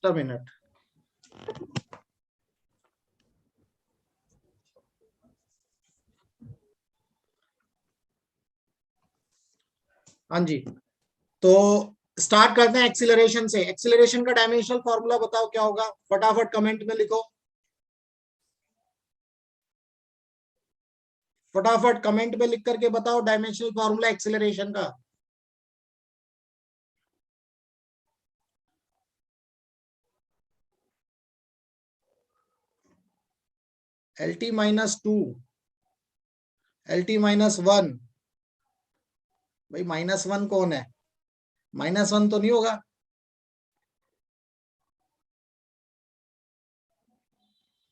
Just a minute. हाँ जी, तो start करते हैं एक्सीलरेशन से। एक्सीलरेशन का डायमेंशनल फॉर्मूला बताओ क्या होगा, फटाफट कमेंट में लिखो, फटाफट कमेंट में लिख करके बताओ डायमेंशनल फॉर्मूला एक्सीलरेशन का। LT-2, LT-1, भाई -1 कौन है? -1 तो नहीं होगा।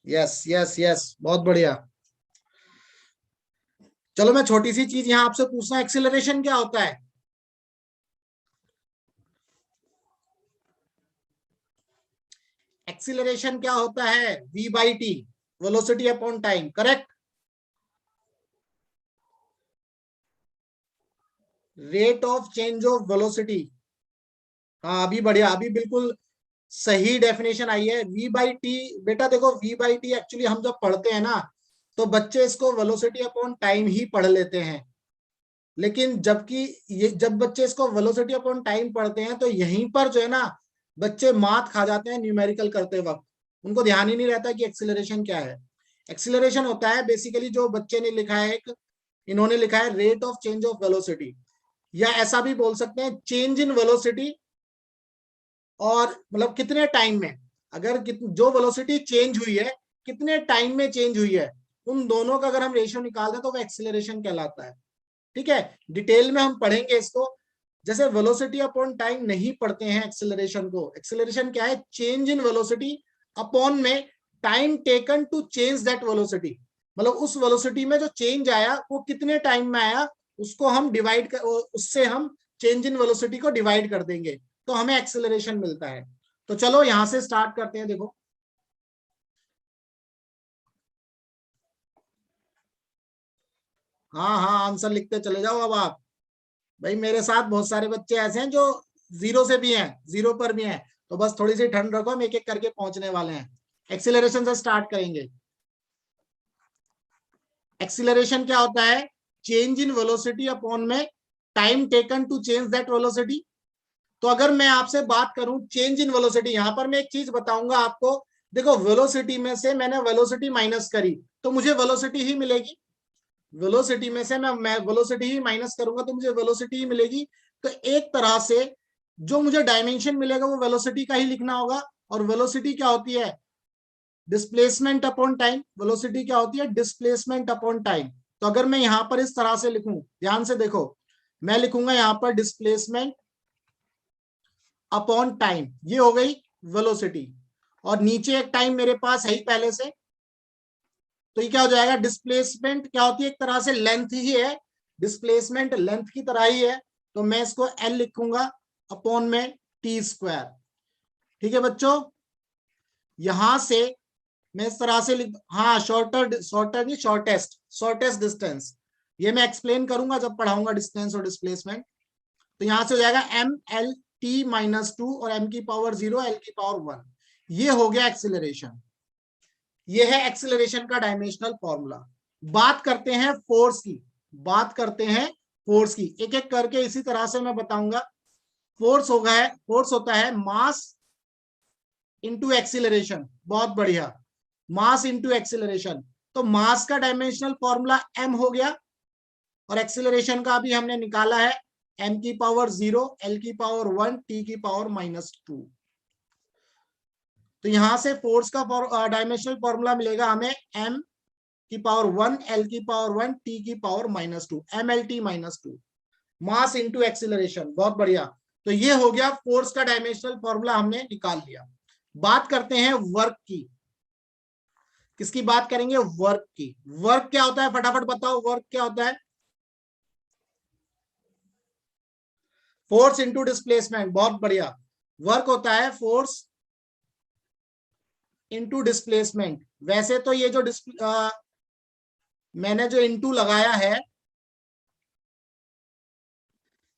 यस यस यस, बहुत बढ़िया। चलो मैं छोटी सी चीज यहां आपसे पूछना, एक्सीलरेशन क्या होता है? एक्सीलरेशन क्या होता है? V/T, velocity upon time, correct? Rate of change of velocity. हाँ अभी बढ़िया, अभी बिल्कुल सही डेफिनेशन आई है। V/T, बेटा देखो V/T एक्चुअली हम जब पढ़ते हैं ना तो बच्चे इसको वेलोसिटी अपॉन टाइम ही पढ़ लेते हैं, लेकिन जबकि ये जब बच्चे इसको वेलोसिटी अपॉन टाइम पढ़ते हैं तो यहीं पर जो है ना बच्चे मात खा जाते हैं न्यूमेरिकल करते वक्त, उनको ध्यान ही नहीं रहता कि एक्सीलरेशन क्या है। एक्सीलरेशन होता है बेसिकली, जो बच्चे ने लिखा है एक, इन्होंने लिखा है rate of change of velocity, या ऐसा भी बोल सकते हैं चेंज इन वेलोसिटी, और मतलब कितने टाइम में, अगर जो वेलोसिटी चेंज हुई है कितने टाइम में चेंज हुई है, उन दोनों का अगर हम रेशियो निकाल दें तो वो एक्सीलरेशन कहलाता है। ठीक है, डिटेल में हम पढ़ेंगे इसको। जैसे वेलोसिटी अपॉन टाइम नहीं पढ़ते हैं एक्सेलरेशन को। एक्सेलरेशन क्या है? चेंज इन वेलोसिटी अपॉन में time taken to change that velocity, मतलब उस वेलोसिटी में जो चेंज आया वो कितने टाइम में आया, उसको हम डिवाइड कर, उससे हम चेंज इन वेलोसिटी को डिवाइड कर देंगे तो हमें एक्सेलरेशन मिलता है। तो चलो यहां से स्टार्ट करते हैं। देखो हाँ हाँ, आंसर लिखते चले जाओ अब आप। भाई मेरे साथ बहुत सारे बच्चे ऐसे हैं जो जीरो से भी हैं, जीरो पर भी हैं, तो बस थोड़ी सी ठंड रखो, हम एक एक करके पहुंचने वाले हैं। एक्सीलरेशन से स्टार्ट करेंगे। एक्सीलरेशन क्या होता है? चेंज इन वेलोसिटी अपॉन में time taken to change that velocity. तो अगर मैं आपसे बात करूं चेंज इन वेलोसिटी, यहां पर मैं एक चीज बताऊंगा आपको। देखो वेलोसिटी में से मैंने वेलोसिटी माइनस करी तो मुझे वेलोसिटी ही मिलेगी, वेलोसिटी में से मैं वेलोसिटी ही माइनस करूंगा तो मुझे वेलोसिटी ही मिलेगी। तो एक तरह से जो मुझे डायमेंशन मिलेगा वो वेलोसिटी का ही लिखना होगा। और वेलोसिटी क्या होती है? Displacement upon time. वेलोसिटी क्या होती है? Displacement upon time. तो अगर मैं यहां पर इस तरह से लिखूं, ध्यान से देखो, मैं लिखूंगा यहां पर डिस्प्लेसमेंट अपॉन टाइम, ये हो गई वेलोसिटी, और नीचे एक टाइम मेरे पास है ही पहले से, तो ये क्या हो जाएगा? डिस्प्लेसमेंट क्या होती है? एक तरह से लेंथ ही है, डिस्प्लेसमेंट लेंथ की तरह ही है, तो मैं इसको एल लिखूंगा अपॉन में टी स्क्वायर। ठीक है बच्चों, यहां से मैं इस तरह से लिख, हाँ शॉर्टर, शॉर्टर नहीं, शॉर्टेस्ट, शॉर्टेस्ट डिस्टेंस, ये मैं एक्सप्लेन करूंगा जब पढ़ाऊंगा डिस्टेंस और डिस्प्लेसमेंट। तो यहां से हो जाएगा M L T-2 और M की पावर 0 L की पावर 1, ये हो गया एक्सिलरेशन। ये है एक्सिलरेशन का डायमेंशनल फॉर्मूला। बात करते हैं फोर्स की, बात करते हैं फोर्स की, एक एक करके इसी तरह से मैं बताऊंगा। फोर्स होगा है, फोर्स होता है मास इंटू एक्सिलरेशन। बहुत बढ़िया, मास इंटू एक्सिलरेशन। तो मास का डायमेंशनल फॉर्मूला m हो गया, और एक्सिलरेशन का भी हमने निकाला है m की पावर 0 L की पावर 1 T की पावर -2। तो यहां से फोर्स का डायमेंशनल फॉर्मूला मिलेगा हमें m की पावर 1 L की पावर 1 T की power -2, MLT-2, mass into acceleration. बहुत बढ़िया, तो ये हो गया फोर्स का डायमेंशनल फॉर्मूला, हमने निकाल लिया। बात करते हैं वर्क की। किसकी बात करेंगे? वर्क की। वर्क क्या होता है फटाफट बताओ, वर्क क्या होता है? Force into displacement. बहुत बढ़िया, वर्क होता है फोर्स इंटू डिस्प्लेसमेंट। वैसे तो ये जो मैंने जो इंटू लगाया है,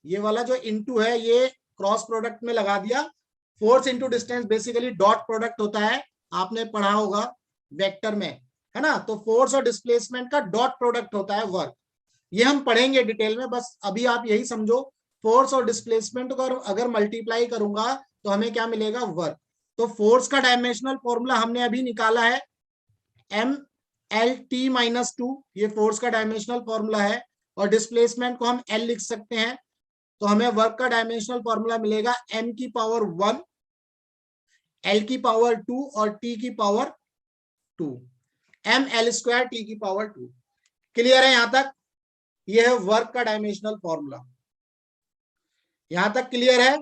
ये वाला जो इंटू है ये क्रॉस प्रोडक्ट में लगा दिया, force into distance basically dot product होता है, आपने पढ़ा होगा वेक्टर में, है ना। तो फोर्स और डिस्प्लेसमेंट का डॉट प्रोडक्ट होता है वर्क। ये हम पढ़ेंगे डिटेल में, बस अभी आप यही समझो फोर्स और डिस्प्लेसमेंट को अगर मल्टीप्लाई करूंगा तो हमें क्या मिलेगा, वर्क। तो फोर्स का डायमेंशनल फॉर्मूला हमने अभी निकाला है MLT-2, ये फोर्स का डायमेंशनल फॉर्मूला है, और डिस्प्लेसमेंट को हम L लिख सकते हैं। तो हमें वर्क का डायमेंशनल फॉर्मूला मिलेगा m की पावर 1, L की पावर 2 और T की पावर 2, ML² T की पावर 2। क्लियर है यहां तक? यह है वर्क का डायमेंशनल फॉर्मूला। यहां तक क्लियर है?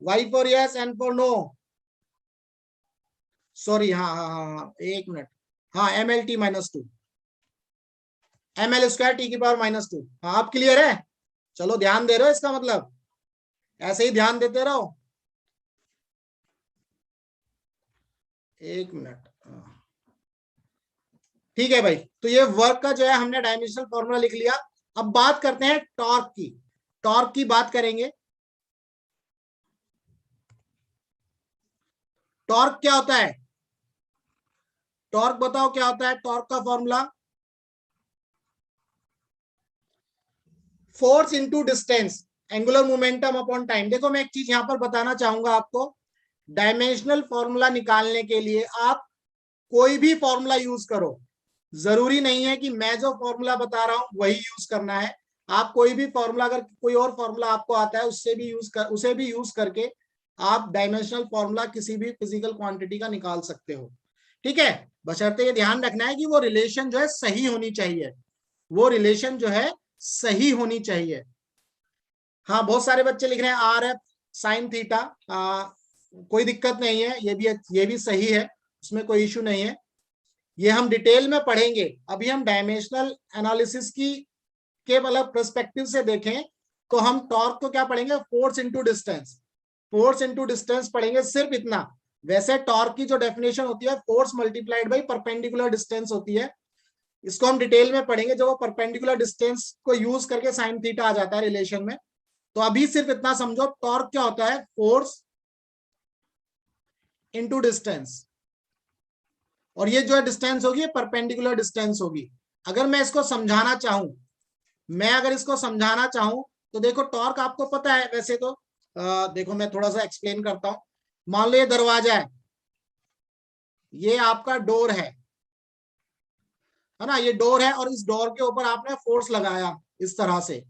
Y for yes, N for no. Sorry, हाँ, एक मिनट। हाँ, MLT-2, ML² T की पावर -2। हाँ, आप क्लियर है? चलो, ध्यान दे रहे हो, इसका मतलब ऐसे ही ध्यान देते रहो। एक मिनट, ठीक है भाई। तो ये वर्क का जो है हमने डायमेंशनल फॉर्मूला लिख लिया। अब बात करते हैं टॉर्क की। टॉर्क की बात करेंगे। टॉर्क क्या होता है? टॉर्क बताओ क्या होता है? टॉर्क का formula force into distance, angular momentum upon time. देखो, मैं एक चीज यहां पर बताना चाहूंगा आपको, डायमेंशनल फॉर्मूला निकालने के लिए आप कोई भी फॉर्मूला यूज करो, जरूरी नहीं है कि मैं जो फॉर्मूला बता रहा हूं वही यूज करना है। आप कोई भी फॉर्मूला, अगर कोई और फॉर्मूला आपको आता है उसे भी यूज करके आप डायमेंशनल फॉर्मूला किसी भी फिजिकल क्वांटिटी का निकाल सकते हो। ठीक है, बशर्ते ये ध्यान रखना है कि वो रिलेशन जो है सही होनी चाहिए, वो रिलेशन जो है सही होनी चाहिए। हाँ, बहुत सारे बच्चे लिख रहे हैं RF साइन थीटा, कोई दिक्कत नहीं है, ये भी सही है, उसमें कोई इश्यू नहीं है। ये हम डिटेल में पढ़ेंगे। अभी हम डायमेंशनल एनालिसिस की के मतलब पर्सपेक्टिव से देखें तो हम टॉर्क को क्या पढ़ेंगे, force into distance. Force into distance पढ़ेंगे, सिर्फ इतना। वैसे टॉर्क की जो डेफिनेशन होती है force multiplied by perpendicular distance होती है, इसको हम डिटेल में पढ़ेंगे जब वो परपेंडिकुलर डिस्टेंस को यूज करके साइन थीटा आ जाता है रिलेशन में। तो अभी सिर्फ इतना समझो, टॉर्क क्या होता है, फोर्स इंटू डिस्टेंस, और ये जो है डिस्टेंस होगी परपेंडिकुलर डिस्टेंस होगी। अगर मैं इसको समझाना चाहूं, तो देखो टॉर्क आपको पता है वैसे तो, देखो मैं थोड़ा सा एक्सप्लेन करता हूं। मान लो ये दरवाजा है, ये आपका डोर है ना, ये डोर है, और इस डोर के ऊपर आपने फोर्स लगाया इस तरह से,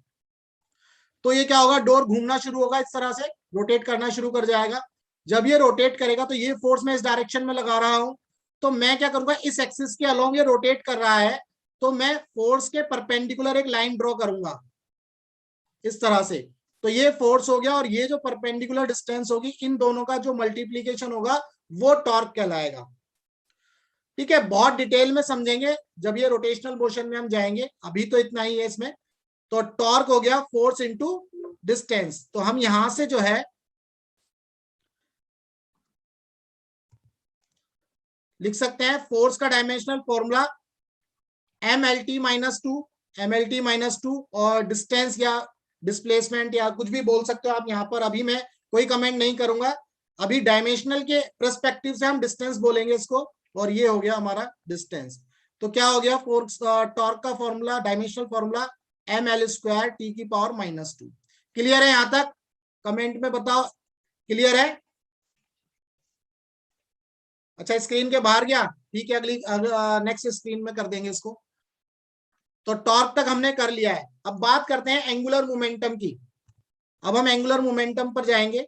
तो ये क्या होगा, डोर घूमना शुरू होगा, इस तरह से रोटेट करना शुरू कर जाएगा। जब ये रोटेट करेगा तो ये फोर्स मैं इस डायरेक्शन में लगा रहा हूं, तो मैं क्या करूंगा, इस एक्सिस के अलोंग ये रोटेट कर रहा है, तो मैं फोर्स के परपेंडिकुलर एक लाइन ड्रॉ करूंगा इस तरह से। तो ये फोर्स हो गया, और ये जो परपेंडिकुलर डिस्टेंस होगी, इन दोनों का जो मल्टीप्लीकेशन होगा वो टॉर्क कहलाएगा। ठीक है, बहुत डिटेल में समझेंगे जब ये रोटेशनल मोशन में हम जाएंगे, अभी तो इतना ही है इसमें। तो टॉर्क हो गया फोर्स इंटू डिस्टेंस। तो हम यहां से जो है लिख सकते हैं फोर्स का डायमेंशनल फॉर्मूला MLT-2, और डिस्टेंस या डिस्प्लेसमेंट या कुछ भी बोल सकते हो आप यहाँ पर। अभी मैं कोई कमेंट नहीं करूंगा, अभी डायमेंशनल के पर्सपेक्टिव से हम डिस्टेंस बोलेंगे इसको, और ये हो गया हमारा डिस्टेंस। तो क्या हो गया, फोर्स टॉर्क का formula, dimensional formula ML² T की पावर -2। क्लियर है यहां तक? कमेंट में बताओ, क्लियर है? अच्छा, स्क्रीन के बाहर गया, ठीक है, अगली नेक्स्ट स्क्रीन में कर देंगे इसको। तो टॉर्क तक हमने कर लिया है। अब बात करते हैं एंगुलर मोमेंटम की। अब हम एंगुलर मोमेंटम पर जाएंगे।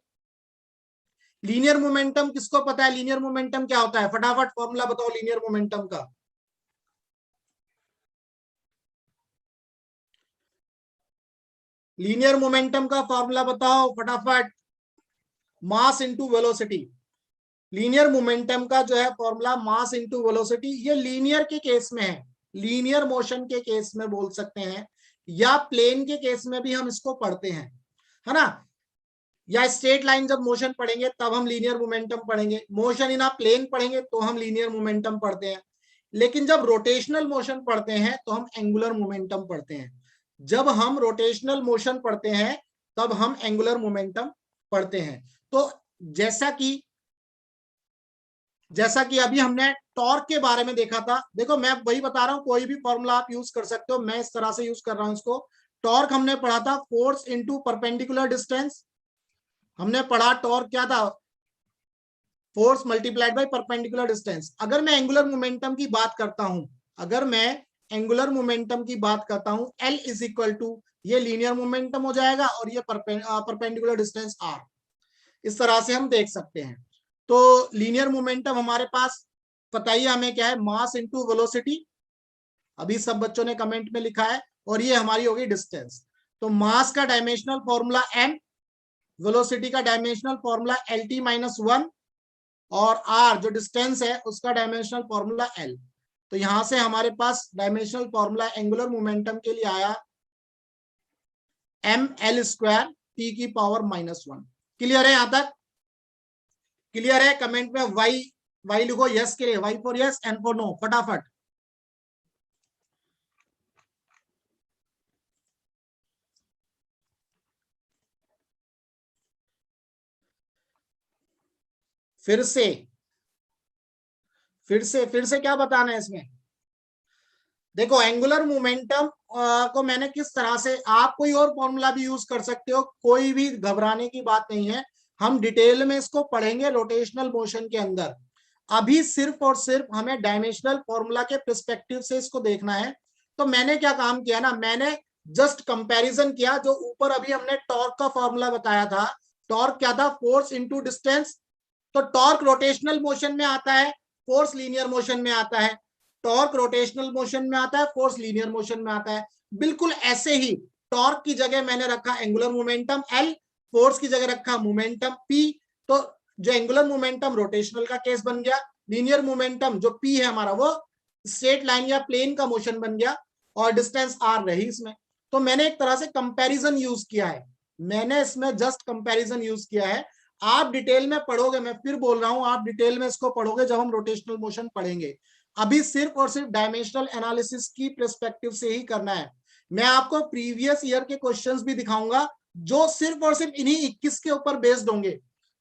लीनियर मोमेंटम किसको पता है, लीनियर मोमेंटम क्या होता है? फटाफट फॉर्मूला बताओ लीनियर मोमेंटम का। लीनियर मोमेंटम का फॉर्मूला बताओ फटाफट। Mass into velocity. Linear momentum का जो है फॉर्मूला मास इंटू वेलोसिटी। ये लीनियर के केस में है, लीनियर मोशन के केस में बोल सकते हैं, या प्लेन के केस में भी हम इसको पढ़ते हैं, है ना। या स्ट्रेट लाइन जब मोशन पढ़ेंगे तब हम लीनियर मोमेंटम पढ़ेंगे, मोशन इन अ प्लेन पढ़ेंगे तो हम लीनियर मोमेंटम पढ़ते हैं। लेकिन जब रोटेशनल मोशन पढ़ते हैं तो हम एंगुलर मोमेंटम पढ़ते हैं। जब हम रोटेशनल मोशन पढ़ते हैं तब हम एंगुलर मोमेंटम पढ़ते हैं। तो जैसा कि अभी हमने टॉर्क के बारे में देखा था, देखो मैं वही बता रहा हूं, कोई भी फॉर्मूला आप यूज कर सकते हो, मैं इस तरह से यूज कर रहा हूं इसको। टॉर्क हमने पढ़ा था फोर्स इनटू परपेंडिकुलर डिस्टेंस, हमने पढ़ा टॉर्क क्या था, force multiplied by perpendicular distance. अगर मैं एंगुलर मोमेंटम की बात करता हूं, अगर मैं एंगुलर मोमेंटम की बात करता हूं, L इज इक्वल टू, ये लीनियर मोमेंटम हो जाएगा और ये परपेंडिकुलर डिस्टेंस R, इस तरह से हम देख सकते हैं। तो लीनियर मोमेंटम हमारे पास पता ही हमें क्या है, मास इंटू वेलोसिटी, अभी सब बच्चों ने कमेंट में लिखा है, और ये हमारी होगी डिस्टेंस। तो मास का डायमेंशनल फॉर्मूला m, वेलोसिटी का डायमेंशनल फॉर्मूला LT-1, और r जो डिस्टेंस है उसका डायमेंशनल फॉर्मूला l। तो यहां से हमारे पास डायमेंशनल फॉर्मूला एंगुलर मोमेंटम के लिए आया ml² T⁻⁻1। क्लियर है? यहां तक क्लियर है? कमेंट में वाई लिखो यस के लिए, Y for yes, N for no, फटाफट। फिर से क्या बताना है इसमें? देखो एंगुलर मोमेंटम को मैंने किस तरह से, आप कोई और फॉर्मूला भी यूज कर सकते हो, कोई भी घबराने की बात नहीं है, हम डिटेल में इसको पढ़ेंगे रोटेशनल मोशन के अंदर। अभी सिर्फ और सिर्फ हमें डायमेंशनल फॉर्मूला के पर्सपेक्टिव से इसको देखना है। तो मैंने क्या काम किया ना, मैंने जस्ट कंपैरिजन किया, जो ऊपर अभी हमने टॉर्क का फॉर्मूला बताया था, टॉर्क क्या था, फोर्स इंटू डिस्टेंस। तो टॉर्क रोटेशनल मोशन में आता है, फोर्स लीनियर मोशन में आता है, टॉर्क रोटेशनल मोशन में आता है, फोर्स लीनियर मोशन में आता है। बिल्कुल ऐसे ही टॉर्क की जगह मैंने रखा एंगुलर मोमेंटम L, फोर्स की जगह रखा मोमेंटम P। तो जो एंगुलर मोमेंटम रोटेशनल का केस बन गया, लीनियर मोमेंटम जो P है हमारा वो स्ट्रेट लाइन या प्लेन का मोशन बन गया, और डिस्टेंस R रही इसमें। तो मैंने एक तरह से कंपैरिजन यूज किया है, मैंने इसमें जस्ट कंपैरिजन यूज किया है। आप डिटेल में पढ़ोगे, मैं फिर बोल रहा हूं, आप डिटेल में इसको पढ़ोगे जब हम रोटेशनल मोशन पढ़ेंगे। अभी सिर्फ और सिर्फ डायमेंशनल एनालिसिस की पर्सपेक्टिव से ही करना है। मैं आपको प्रीवियस ईयर के क्वेश्चंस भी दिखाऊंगा जो सिर्फ और सिर्फ इन्हीं 21 के ऊपर बेस्ड होंगे।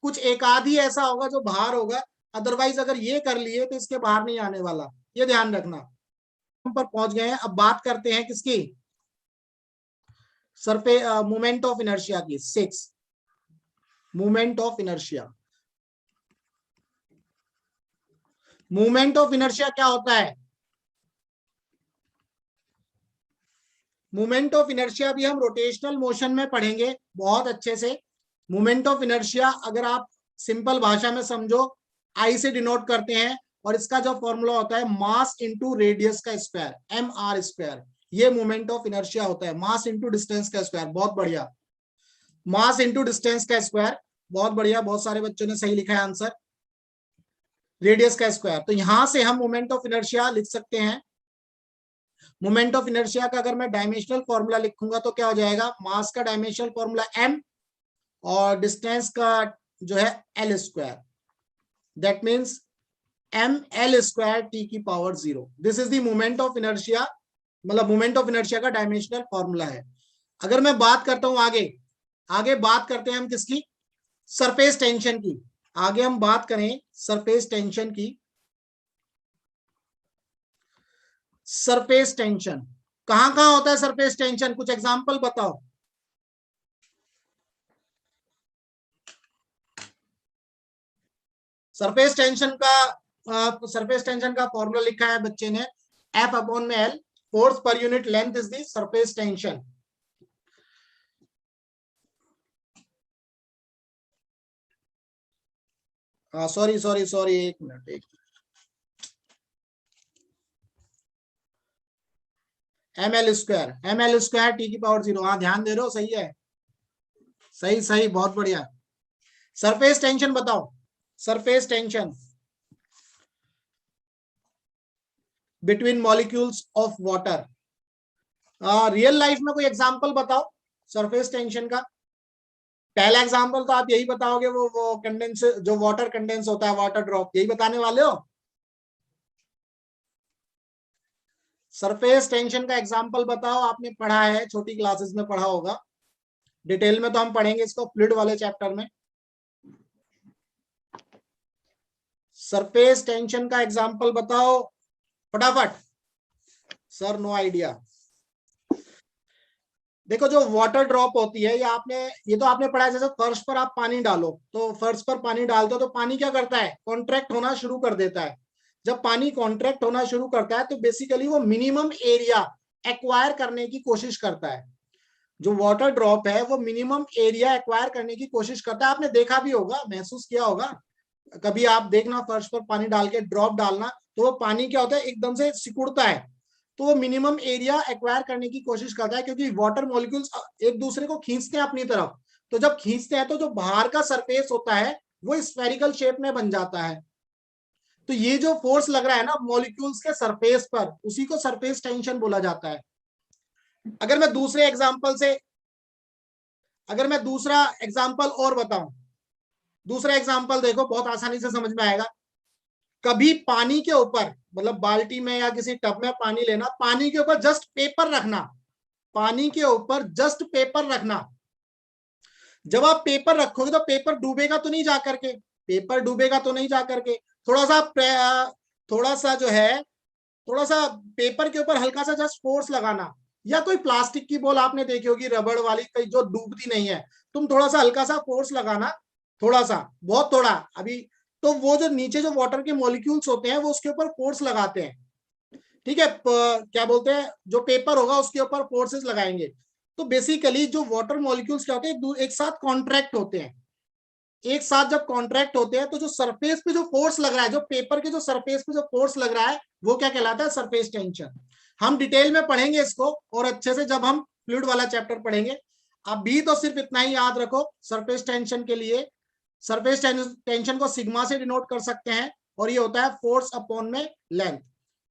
कुछ एक आध ही ऐसा होगा जो बाहर होगा, अदरवाइज अगर ये कर लिए तो इसके बाहर नहीं आने वाला, ये ध्यान रखना। हम पर पहुंच गए हैं, अब बात करते हैं किसकी, सरफेस मोमेंट ऑफ इनर्शिया की। 6 moment of inertia. Moment of inertia क्या होता है? मोमेंट ऑफ इनर्शिया भी हम रोटेशनल मोशन में पढ़ेंगे बहुत अच्छे से। मोमेंट ऑफ इनर्शिया अगर आप सिंपल भाषा में समझो, आई से डिनोट करते हैं, और इसका जो फॉर्मूला होता है मास इंटू रेडियस का स्क्वायर, mr²। ये मोमेंट ऑफ इनर्शिया होता है, मास इंटू डिस्टेंस का स्क्वायर। बहुत बढ़िया, मास इंटू डिस्टेंस का स्क्वायर, बहुत बढ़िया, बहुत सारे बच्चों ने सही लिखा है आंसर, रेडियस का स्क्वायर। तो यहां से हम मोमेंट ऑफ इनर्शिया लिख सकते हैं। मोमेंट ऑफ इनर्शिया का अगर मैं डायमेंशनल फॉर्मूला लिखूंगा तो क्या हो जाएगा, मास का डायमेंशनल फॉर्मूला m, और डिस्टेंस का जो है L², that means ml² T⁻0। This is the moment of inertia, मतलब मोमेंट ऑफ इनर्शिया का डायमेंशनल फॉर्मूला है। अगर मैं बात करता हूं आगे बात करते हैं हम किसकी, सरफेस टेंशन की। आगे हम बात करें सरफेस टेंशन की। सरफेस टेंशन कहां कहां होता है, सरफेस टेंशन कुछ एग्जांपल बताओ। सरफेस टेंशन का फॉर्मूला लिखा है बच्चे ने, F/L, force per unit length is the surface tension. Sorry एक मिनट, ml² T⁻0। हाँ ध्यान दे रहे हो, सही है, सही, बहुत बढ़िया। सरफेस टेंशन बताओ, surface tension between molecules of water. Real life में कोई एग्जांपल बताओ सरफेस टेंशन का। पहला एग्जांपल तो आप यही बताओगे, वो कंडेंस, जो वाटर कंडेंस होता है, वाटर ड्रॉप, यही बताने वाले हो। सरफेस टेंशन का एग्जांपल बताओ, आपने पढ़ा है, छोटी क्लासेस में पढ़ा होगा। डिटेल में तो हम पढ़ेंगे इसको फ्लूइड वाले चैप्टर में। सरफेस टेंशन का एग्जांपल बताओ फटाफट। Sir no idea. देखो जो वाटर ड्रॉप होती है, ये तो आपने पढ़ा है, जैसे फर्श पर आप पानी डालो, तो फर्श पर पानी डालते हो तो पानी क्या करता है, कॉन्ट्रैक्ट होना शुरू कर देता है। जब पानी कॉन्ट्रैक्ट होना शुरू करता है तो बेसिकली वो मिनिमम एरिया एक्वायर करने की कोशिश करता है। जो वाटर ड्रॉप है वो मिनिमम एरिया एक्वायर करने की कोशिश करता है। आपने देखा भी होगा, महसूस किया होगा, कभी आप देखना फर्श पर पानी डाल के ड्रॉप डालना, तो वो पानी क्या होता है, एकदम से सिकुड़ता है, तो वो मिनिमम एरिया एक्वायर करने की कोशिश करता है, क्योंकि वाटर मॉलिक्यूल्स एक दूसरे को खींचते हैं अपनी तरफ। तो जब खींचते हैं तो जो बाहर का सरफेस होता है वो स्फेरिकल शेप में बन जाता है। तो ये जो फोर्स लग रहा है ना मॉलिक्यूल्स के सरफेस पर, उसी को सरफेस टेंशन बोला जाता है। अगर मैं दूसरा एग्जाम्पल और बताऊं, दूसरा एग्जाम्पल देखो, बहुत आसानी से समझ में आएगा। कभी पानी के ऊपर, मतलब बाल्टी में या किसी टब में पानी लेना, पानी के ऊपर जस्ट पेपर रखना, पानी के ऊपर जस्ट पेपर रखना। जब आप पेपर रखोगे तो पेपर डूबेगा तो नहीं जा करके, पेपर डूबेगा तो नहीं जा करके, थोड़ा सा जो है, थोड़ा सा पेपर के ऊपर हल्का सा जस्ट फोर्स लगाना, या कोई प्लास्टिक की बॉल आपने देखी होगी रबड़ वाली, कहीं जो डूबती नहीं है, तुम थोड़ा सा हल्का सा फोर्स लगाना, थोड़ा सा, बहुत थोड़ा अभी, तो वो जो नीचे जो वाटर के मॉलिक्यूल्स होते हैं वो उसके ऊपर फोर्स लगाते हैं, ठीक है, क्या बोलते हैं, जो पेपर होगा उसके ऊपर फोर्सेस लगाएंगे। तो बेसिकली जो वाटर मॉलिक्यूल्स क्या होते हैं, एक साथ कॉन्ट्रैक्ट होते हैं, एक साथ जब कॉन्ट्रैक्ट होते हैं तो जो सरफेस पे जो फोर्स लग रहा है, जो पेपर के जो सरफेस पे जो फोर्स लग रहा है, वो क्या कहलाता है, सरफेस टेंशन। हम डिटेल में पढ़ेंगे इसको और अच्छे से जब हम फ्लूइड वाला चैप्टर पढ़ेंगे। अभी तो सिर्फ इतना ही याद रखो सरफेस टेंशन के लिए, सरफेस टेंशन को सिग्मा से डिनोट कर सकते हैं, और ये होता है फोर्स अपॉन में लेंथ।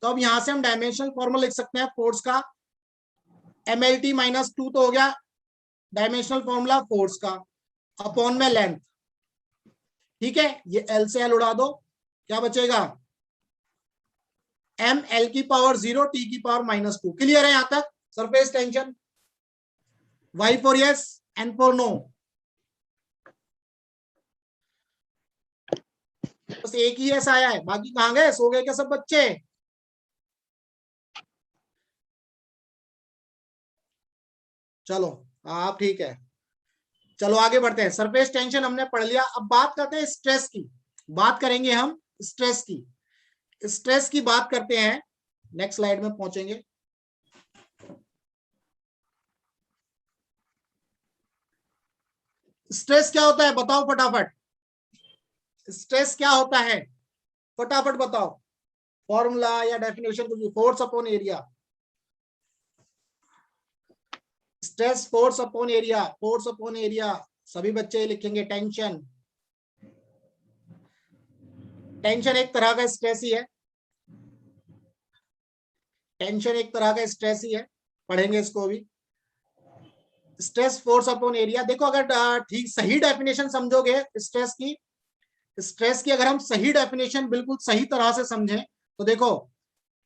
तो अब यहां से हम डायमेंशनल फॉर्मूला लिख सकते हैं फोर्स का, MLT माइनस 2 तो हो गया डायमेंशनल फॉर्मूला फोर्स का, अपॉन में लेंथ, ठीक है, ये L से L उड़ा दो, क्या बचेगा, M L की पावर 0 T की पावर -2। क्लियर है यहां तक surface tension? Y for yes, N for no. बस एक ही ऐसा आया है, बाकी कहां गए, सो गए क्या सब बच्चे? चलो आप ठीक है, चलो आगे बढ़ते हैं। सरफेस टेंशन हमने पढ़ लिया, अब बात करते हैं स्ट्रेस की, बात करेंगे हम स्ट्रेस की, स्ट्रेस की बात करते हैं, नेक्स्ट स्लाइड में पहुंचेंगे। स्ट्रेस क्या होता है बताओ फटाफट, स्ट्रेस क्या होता है फटाफट बताओ, फॉर्मूला या डेफिनेशन कुछ भी। Force upon area, stress force upon area, force upon area, सभी बच्चे लिखेंगे टेंशन। टेंशन एक तरह का स्ट्रेस ही है, टेंशन एक तरह का स्ट्रेस ही है, पढ़ेंगे इसको भी। स्ट्रेस फोर्स अपॉन एरिया, देखो अगर ठीक सही डेफिनेशन समझोगे स्ट्रेस की, स्ट्रेस की अगर हम सही डेफिनेशन बिल्कुल सही तरह से समझें, तो देखो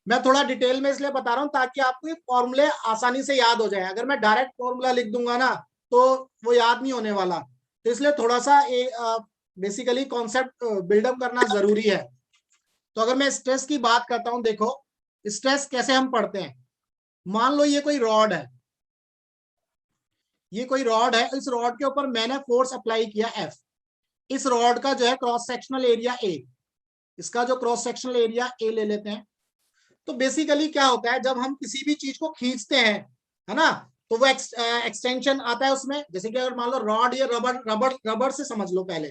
मैं थोड़ा डिटेल में इसलिए बता रहा हूं ताकि आपको ये फॉर्मूले आसानी से याद हो जाए। अगर मैं डायरेक्ट फॉर्मूला लिख दूंगा ना तो वो याद नहीं होने वाला, तो इसलिए थोड़ा सा बेसिकली कॉन्सेप्ट बिल्डअप करना जरूरी है। तो अगर मैं स्ट्रेस की बात करता हूं, देखो स्ट्रेस कैसे हम पढ़ते हैं, मान लो ये कोई रॉड है, ये कोई रॉड है, इस रॉड के ऊपर मैंने फोर्स अप्लाई किया F, इस रॉड का जो है क्रॉस सेक्शनल एरिया A, इसका जो क्रॉस सेक्शनल एरिया A ले लेते हैं। तो बेसिकली क्या होता है, जब हम किसी भी चीज को खींचते हैं, है ना, तो वो एक्सटेंशन आता है उसमें। जैसे कि अगर मान लो रॉड, ये रबड़ रबड़ रबड़ से समझ लो, पहले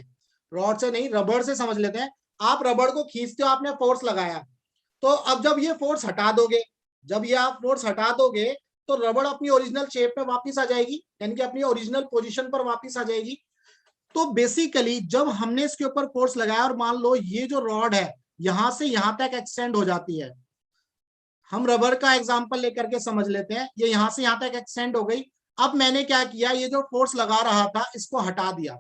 रॉड से नहीं रबड़ से समझ लेते हैं। आप रबड़ को खींचते हो, आपने फोर्स लगाया, तो अब जब ये फोर्स हटा दोगे, जब ये आप फोर्स हटा दोगे तो रबड़ अपनी ओरिजिनल शेप में वापस आ जाएगी, यानी कि अपनी ओरिजिनल पोजीशन पर वापस आ जाएगी। तो बेसिकली जब हमने इसके ऊपर फोर्स लगाया और मान लो ये जो रॉड है यहां से यहां तक एक्सटेंड हो जाती है, हम रबर का एग्जांपल लेकर के समझ लेते हैं, ये यहां से यहां तक एक्सटेंड हो गई। अब मैंने क्या किया, ये जो फोर्स लगा रहा था इसको हटा दिया,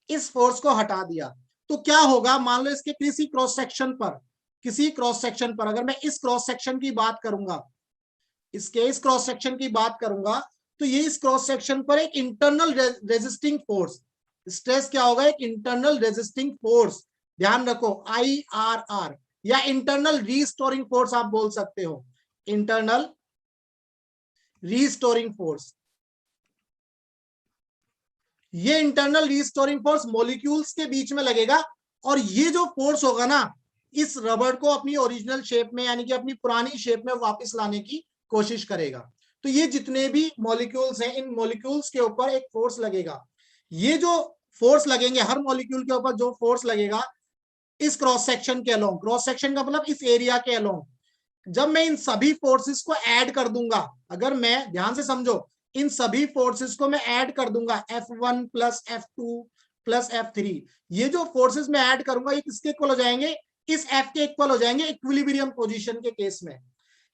इस फोर्स को हटा दिया, तो क्या होगा, मान लो इसके किसी क्रॉस सेक्शन पर, किसी क्रॉस सेक्शन पर अगर मैं इस क्रॉस सेक्शन की बात करूंगा, इसके इस क्रॉस सेक्शन की बात करूंगा, तो ये इस क्रॉस सेक्शन पर एक इंटरनल रेजिस्टिंग फोर्स, स्ट्रेस क्या होगा, एक इंटरनल रेजिस्टिंग फोर्स, ध्यान रखो IRR, या इंटरनल रीस्टोरिंग फोर्स आप बोल सकते हो, इंटरनल रीस्टोरिंग फोर्स। ये इंटरनल रीस्टोरिंग फोर्स मॉलिक्यूल्स के बीच में लगेगा, और ये जो फोर्स होगा ना, इस रबड़ को अपनी ओरिजिनल शेप में, यानी कि अपनी पुरानी शेप में वापस लाने की कोशिश करेगा। तो ये जितने भी मॉलिक्यूल्स हैं, इन मॉलिक्यूल्स के ऊपर एक फोर्स लगेगा। ये जो फोर्स लगेंगे, हर मॉलिक्यूल के ऊपर जो फोर्स लगेगा इस क्रॉस सेक्शन के अलोंग, क्रॉस सेक्शन का मतलब इस एरिया के अलोंग, जब मैं इन सभी फोर्सेस को ऐड कर दूंगा, अगर मैं, ध्यान से समझो, इन सभी फोर्सेस को मैं ऐड कर दूंगा, F1 plus F2 plus F3, ये जो फोर्सेस मैं ऐड करूंगा ये किसके इक्वल हो जाएंगे, इस F के इक्वल हो जाएंगे इक्विलिब्रियम पोजीशन के केस में।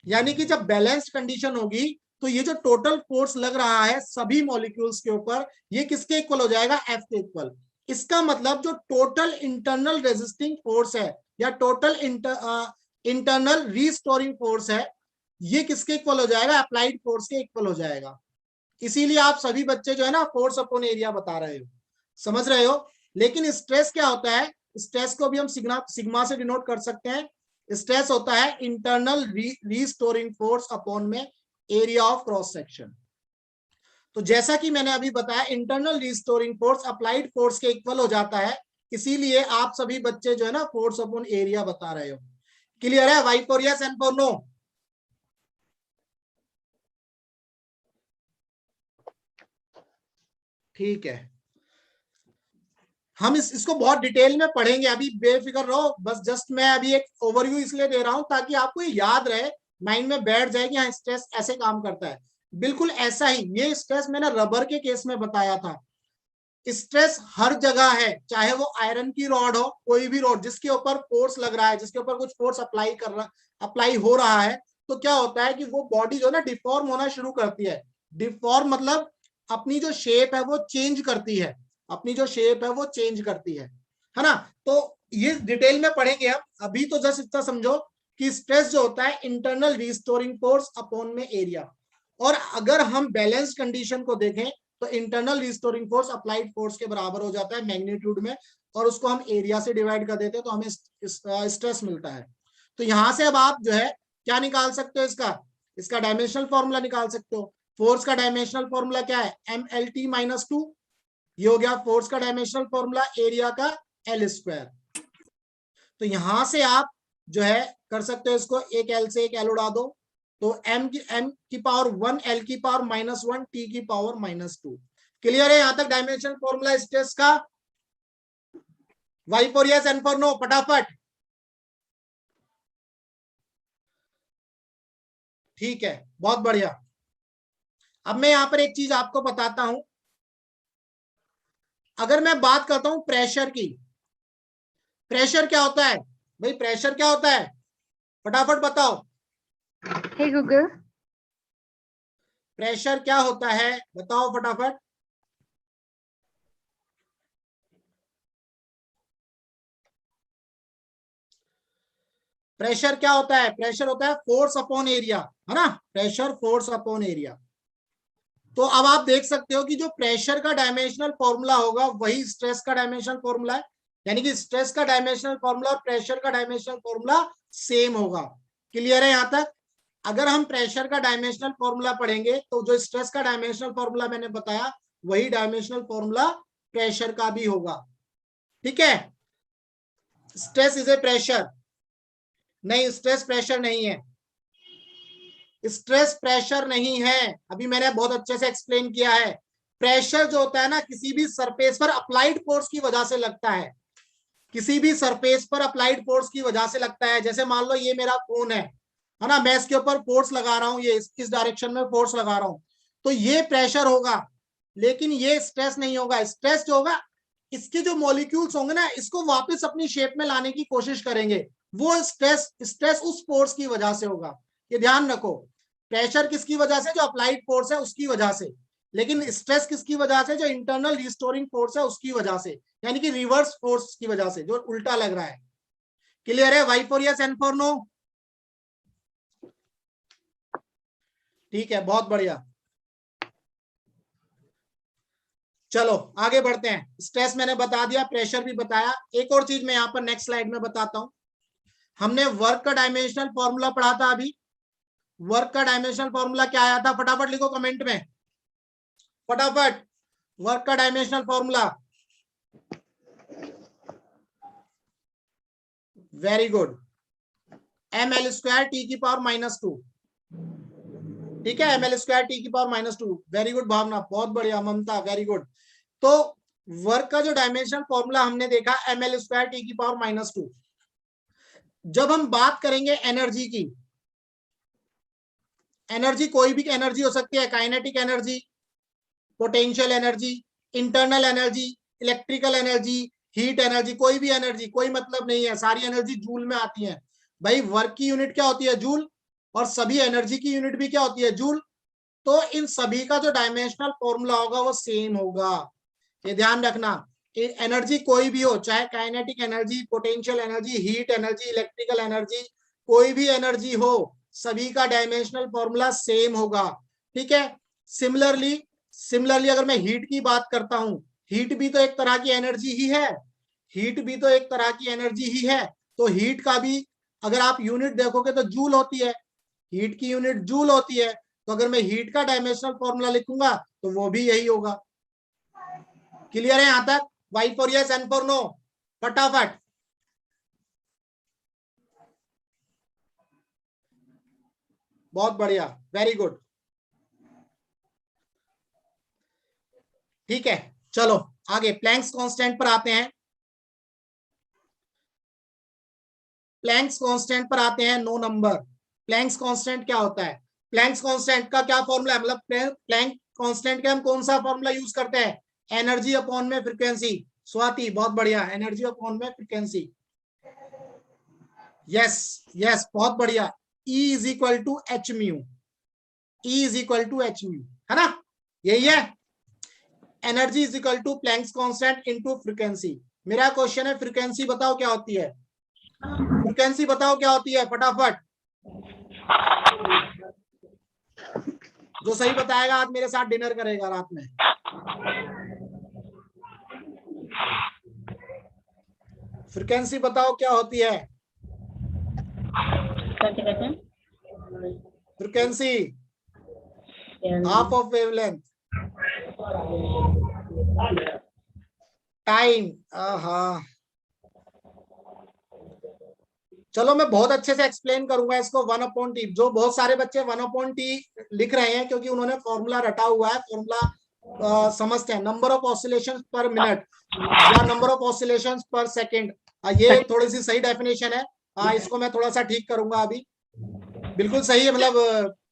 यानी कि जब बैलेंस्ड कंडीशन होगी तो ये जो टोटल फोर्स लग रहा है सभी मॉलिक्यूल्स के ऊपर, ये किसके इक्वल हो जाएगा, F के इक्वल। इसका मतलब जो टोटल इंटरनल रेजिस्टिंग फोर्स है, या टोटल इंटरनल रीस्टोरिंग फोर्स है, ये किसके इक्वल हो जाएगा, अप्लाइड फोर्स के इक्वल हो जाएगा। इसीलिए आप सभी बच्चे जो है ना फोर्स अपॉन एरिया बता रहे हो, समझ रहे हो। लेकिन स्ट्रेस क्या होता है, स्ट्रेस को भी हम सिग्मा से डिनोट कर सकते हैं। स्ट्रेस होता है इंटरनल रीस्टोरिंग फोर्स अपॉन में एरिया ऑफ क्रॉस सेक्शन। तो जैसा कि मैंने अभी बताया, internal restoring force applied force के इक्वल हो जाता है, इसीलिए आप सभी बच्चे जो है ना फोर्स अपॉन एरिया बता रहे हो। क्लियर है, Y for yes and for no? ठीक है, हम इसको बहुत डिटेल में पढ़ेंगे, अभी बेफिक्र रहो, बस जस्ट मैं अभी एक ओवरव्यू इसलिए दे रहा हूं ताकि आपको ये याद रहे, माइंड में बैठ जाए कि हाँ स्ट्रेस ऐसे काम करता है। बिल्कुल ऐसा ही ये स्ट्रेस मैंने रबर के केस में बताया था। स्ट्रेस हर जगह है, चाहे वो आयरन की रॉड हो, कोई भी रॉड जिसके ऊपर फोर्स लग रहा है, जिसके ऊपर कुछ फोर्स अप्लाई हो रहा है, तो क्या होता है कि वो बॉडी जो है ना डिफॉर्म होना शुरू करती है। डिफॉर्म मतलब अपनी जो शेप है वो चेंज करती है, अपनी जो शेप है वो चेंज करती है ना। तो ये डिटेल में पढ़ेंगे हम, अभी तो जस्ट इतना समझो कि स्ट्रेस जो होता है इंटरनल रिस्टोरिंग फोर्स अपॉन में एरिया। और अगर हम बैलेंस कंडीशन को देखें तो internal restoring force applied force के बराबर हो जाता है मैग्नीट्यूड में, और उसको हम एरिया से डिवाइड कर देते हैं तो हमें स्ट्रेस मिलता है। तो यहां से अब आप जो है क्या निकाल सकते हो, इसका डायमेंशनल फॉर्मूला निकाल सकते हो। फोर्स का डायमेंशनल फॉर्मूला क्या है, MLT-2, ये हो गया फोर्स का डायमेंशनल फॉर्मूला, एरिया का L²। तो यहां से आप जो है कर सकते हो इसको, एक L से एक L उड़ा दो, तो m की पावर 1, L की पावर -1, T की पावर -2। क्लियर है यहां तक डायमेंशन फॉर्मूला स्ट्रेस का? Y for yes and for no, फटाफट। ठीक है, बहुत बढ़िया। अब मैं यहां पर एक चीज आपको बताता हूं, अगर मैं बात करता हूं प्रेशर की, प्रेशर क्या होता है भाई, प्रेशर क्या होता है, फटाफट बताओ। हे गूगल, प्रेशर क्या होता है बताओ फटाफट। प्रेशर क्या होता है, प्रेशर होता है फोर्स अपॉन एरिया, है ना, प्रेशर फोर्स अपॉन एरिया। तो अब आप देख सकते हो कि जो प्रेशर का डायमेंशनल फॉर्मूला होगा वही स्ट्रेस का डायमेंशनल फॉर्मूला है, यानी कि स्ट्रेस का डायमेंशनल फॉर्मूला और प्रेशर का डायमेंशनल फॉर्मूला सेम होगा। क्लियर है यहां तक? अगर हम प्रेशर का डायमेंशनल फॉर्मूला पढ़ेंगे तो जो स्ट्रेस का डायमेंशनल फॉर्मूला मैंने बताया वही डायमेंशनल फॉर्मूला प्रेशर का भी होगा। ठीक है, स्ट्रेस इज ए प्रेशर, नहीं स्ट्रेस प्रेशर नहीं है, स्ट्रेस प्रेशर नहीं है, अभी मैंने बहुत अच्छे से एक्सप्लेन किया है। प्रेशर जो होता है ना किसी भी सरफेस पर अप्लाइड फोर्स की वजह से लगता है, किसी भी सरफेस पर अप्लाइड फोर्स की वजह से लगता है। जैसे मान लो ये मेरा फोन है ना, मैं इसके ऊपर फोर्स लगा रहा हूं, ये इस डायरेक्शन में फोर्स लगा रहा हूं, तो ये प्रेशर होगा, लेकिन ये स्ट्रेस नहीं होगा। स्ट्रेस जो होगा, इसके जो मॉलिक्यूल्स होंगे ना इसको वापस अपनी शेप में लाने की कोशिश करेंगे, वो स्ट्रेस स्ट्रेस उस फोर्स की वजह से होगा। ये ध्यान रखो, प्रेशर किसकी वजह से, जो अप्लाइड फोर्स है उसकी वजह से, लेकिन स्ट्रेस किसकी वजह से, जो इंटरनल रिस्टोरिंग फोर्स है उसकी वजह से, यानी कि रिवर्स फोर्स की वजह से जो उल्टा लग रहा है। क्लियर है, Y for yes and for no? ठीक है, बहुत बढ़िया। चलो आगे बढ़ते हैं। स्ट्रेस मैंने बता दिया, प्रेशर भी बताया। एक और चीज मैं यहाँ पर नेक्स्ट स्लाइड में बताता हूं। हमने वर्क का डायमेंशनल फॉर्मूला पढ़ा था अभी। वर्क का डायमेंशनल फॉर्मूला क्या आया था? फटाफट लिखो कमेंट में, फटाफट। वर्क का dimensional formula, very good, ml² T की पावर -2। ठीक है, ml² टी की पावर -2। वेरी गुड भावना, बहुत बढ़िया। ममता, वेरी गुड। तो वर्क का जो डायमेंशनल फॉर्मूला हमने देखा ml² टी की पावर -2। जब हम बात करेंगे एनर्जी की, एनर्जी कोई भी एनर्जी हो सकती है, kinetic energy, potential energy, internal energy, electrical energy, heat energy, कोई भी एनर्जी, कोई मतलब नहीं है, सारी एनर्जी जूल में आती है। भाई वर्क की यूनिट क्या होती है? जूल। और सभी एनर्जी की यूनिट भी क्या होती है? जूल। तो इन सभी का जो डायमेंशनल फॉर्मूला होगा वो सेम होगा, ये ध्यान रखना। एनर्जी कोई भी हो, चाहे kinetic energy, potential energy, heat energy, electrical energy, कोई भी एनर्जी हो, सभी का डायमेंशनल फॉर्मूला सेम होगा। ठीक है। सिमिलरली अगर मैं हीट की बात करता हूं, हीट भी तो एक तरह की एनर्जी ही है, हीट भी तो एक तरह की एनर्जी ही है। तो हीट का भी अगर आप यूनिट देखोगे तो जूल होती है, हीट की यूनिट जूल होती है। तो अगर मैं हीट का डायमेंशनल फॉर्मूला लिखूंगा तो वो भी यही होगा। क्लियर है यहां तक? Y for yes, N for no, फटाफट। बहुत बढ़िया, वेरी गुड। ठीक है, चलो आगे प्लैंक्स कांस्टेंट पर आते हैं। प्लैंक्स कांस्टेंट पर आते हैं, 9 नंबर। प्लैंक्स कांस्टेंट क्या होता है? प्लैंक्स कांस्टेंट का क्या फॉर्मूला है? मतलब प्लैंक कांस्टेंट का हम कौन सा फॉर्मूला यूज करते हैं? एनर्जी अपॉन में फ्रीक्वेंसी। स्वाति, बहुत बढ़िया, एनर्जी अपॉन में फ्रीक्वेंसी। यस यस, बहुत बढ़िया। E is equal to H mu, E is equal to H mu, है ना? यही है। Energy is equal to Planck's constant into frequency. मेरा क्वेश्चन है, फ्रीक्वेंसी बताओ क्या होती है? फ्रीक्वेंसी बताओ क्या होती है, फटाफट। जो सही बताएगा आज मेरे साथ डिनर करेगा रात में। फ्रीक्वेंसी बताओ क्या होती है? Frequency half of wavelength, time. हाँ, चलो मैं बहुत अच्छे से एक्सप्लेन करूंगा इसको। 1/T, जो बहुत सारे बच्चे 1/T लिख रहे हैं क्योंकि उन्होंने फॉर्मूला रटा हुआ है, फॉर्मूला समझते हैं। नंबर ऑफ ऑसिलेशंस पर मिनट या नंबर ऑफ ऑसिलेशंस पर सेकंड, ये थोड़ी सी सही डेफिनेशन है। इसको मैं थोड़ा सा ठीक करूंगा अभी। बिल्कुल सही है, मतलब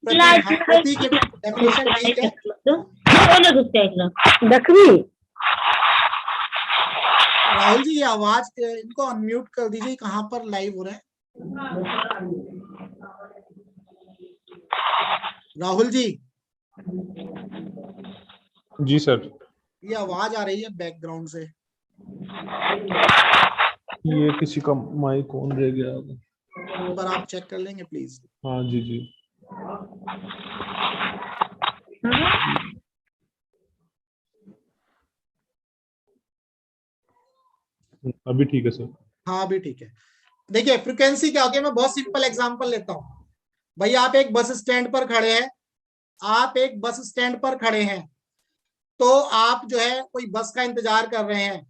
प्रति की डेफिनेशन ठीक है। राहुल जी, ये आवाज इनको अनम्यूट कर दीजिए, कहाँ पर लाइव हो रहे हैं? राहुल जी। जी सर। ये आवाज आ रही है बैकग्राउंड से। ये किसी का माइक ऑन रह गया। एक बार आप चेक कर लेंगे प्लीज? हाँ जी जी। अभी ठीक है सर। हाँ अभी ठीक है। देखिए फ्रीक्वेंसी क्या होती है, मैं बहुत सिंपल एग्जांपल लेता हूँ। भाई आप एक बस स्टैंड पर खड़े हैं, आप एक बस स्टैंड पर खड़े हैं, तो आप जो है कोई बस का इंतजार कर रहे हैं।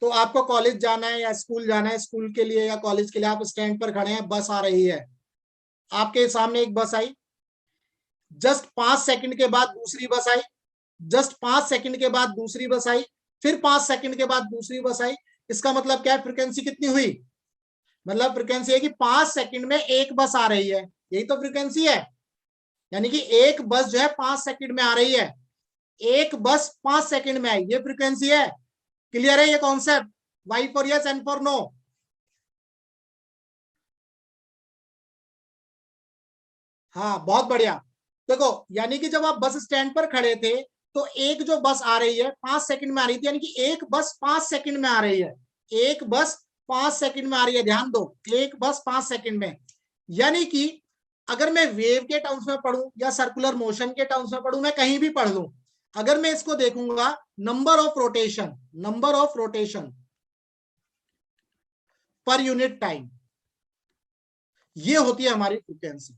तो आपको कॉलेज जाना है या स्कूल जाना है, स्कूल के लिए या कॉलेज के लिए आप स्टैंड पर खड़े हैं, बस आ रही है, आपके सामने एक बस आई, जस्ट 5 सेकंड के बाद दूसरी बस आई, जस्ट 5 सेकंड के बाद दूसरी बस आई, फिर 5 सेकंड के बाद दूसरी बस आई। इसका मतलब क्या है? फ्रीक्वेंसी कितनी हुई? मतलब फ्रीक्वेंसी है कि 5 सेकंड में एक बस आ रही है, यही तो फ्रीक्वेंसी है। यानी कि एक बस जो है 5 सेकंड में आ रही है, एक बस 5 सेकंड में आई, ये फ्रीक्वेंसी है। क्लियर है ये concept? Y for yes, N for no? हाँ बहुत बढ़िया। देखो यानी कि जब आप बस स्टैंड पर खड़े थे तो एक जो बस आ रही है 5 सेकंड में आ रही थी, यानी कि एक बस 5 सेकंड में आ रही है, एक बस 5 सेकंड में आ रही है। ध्यान दो, एक बस 5 सेकंड में। यानी कि अगर मैं वेव के टर्म्स में पढ़ूं या सर्कुलर मोशन के टर्म्स में पढ़ूं, मैं कहीं भी पढ़ लूं, अगर मैं इसको देखूंगा नंबर ऑफ रोटेशन पर यूनिट टाइम, ये होती है हमारी फ्रीक्वेंसी।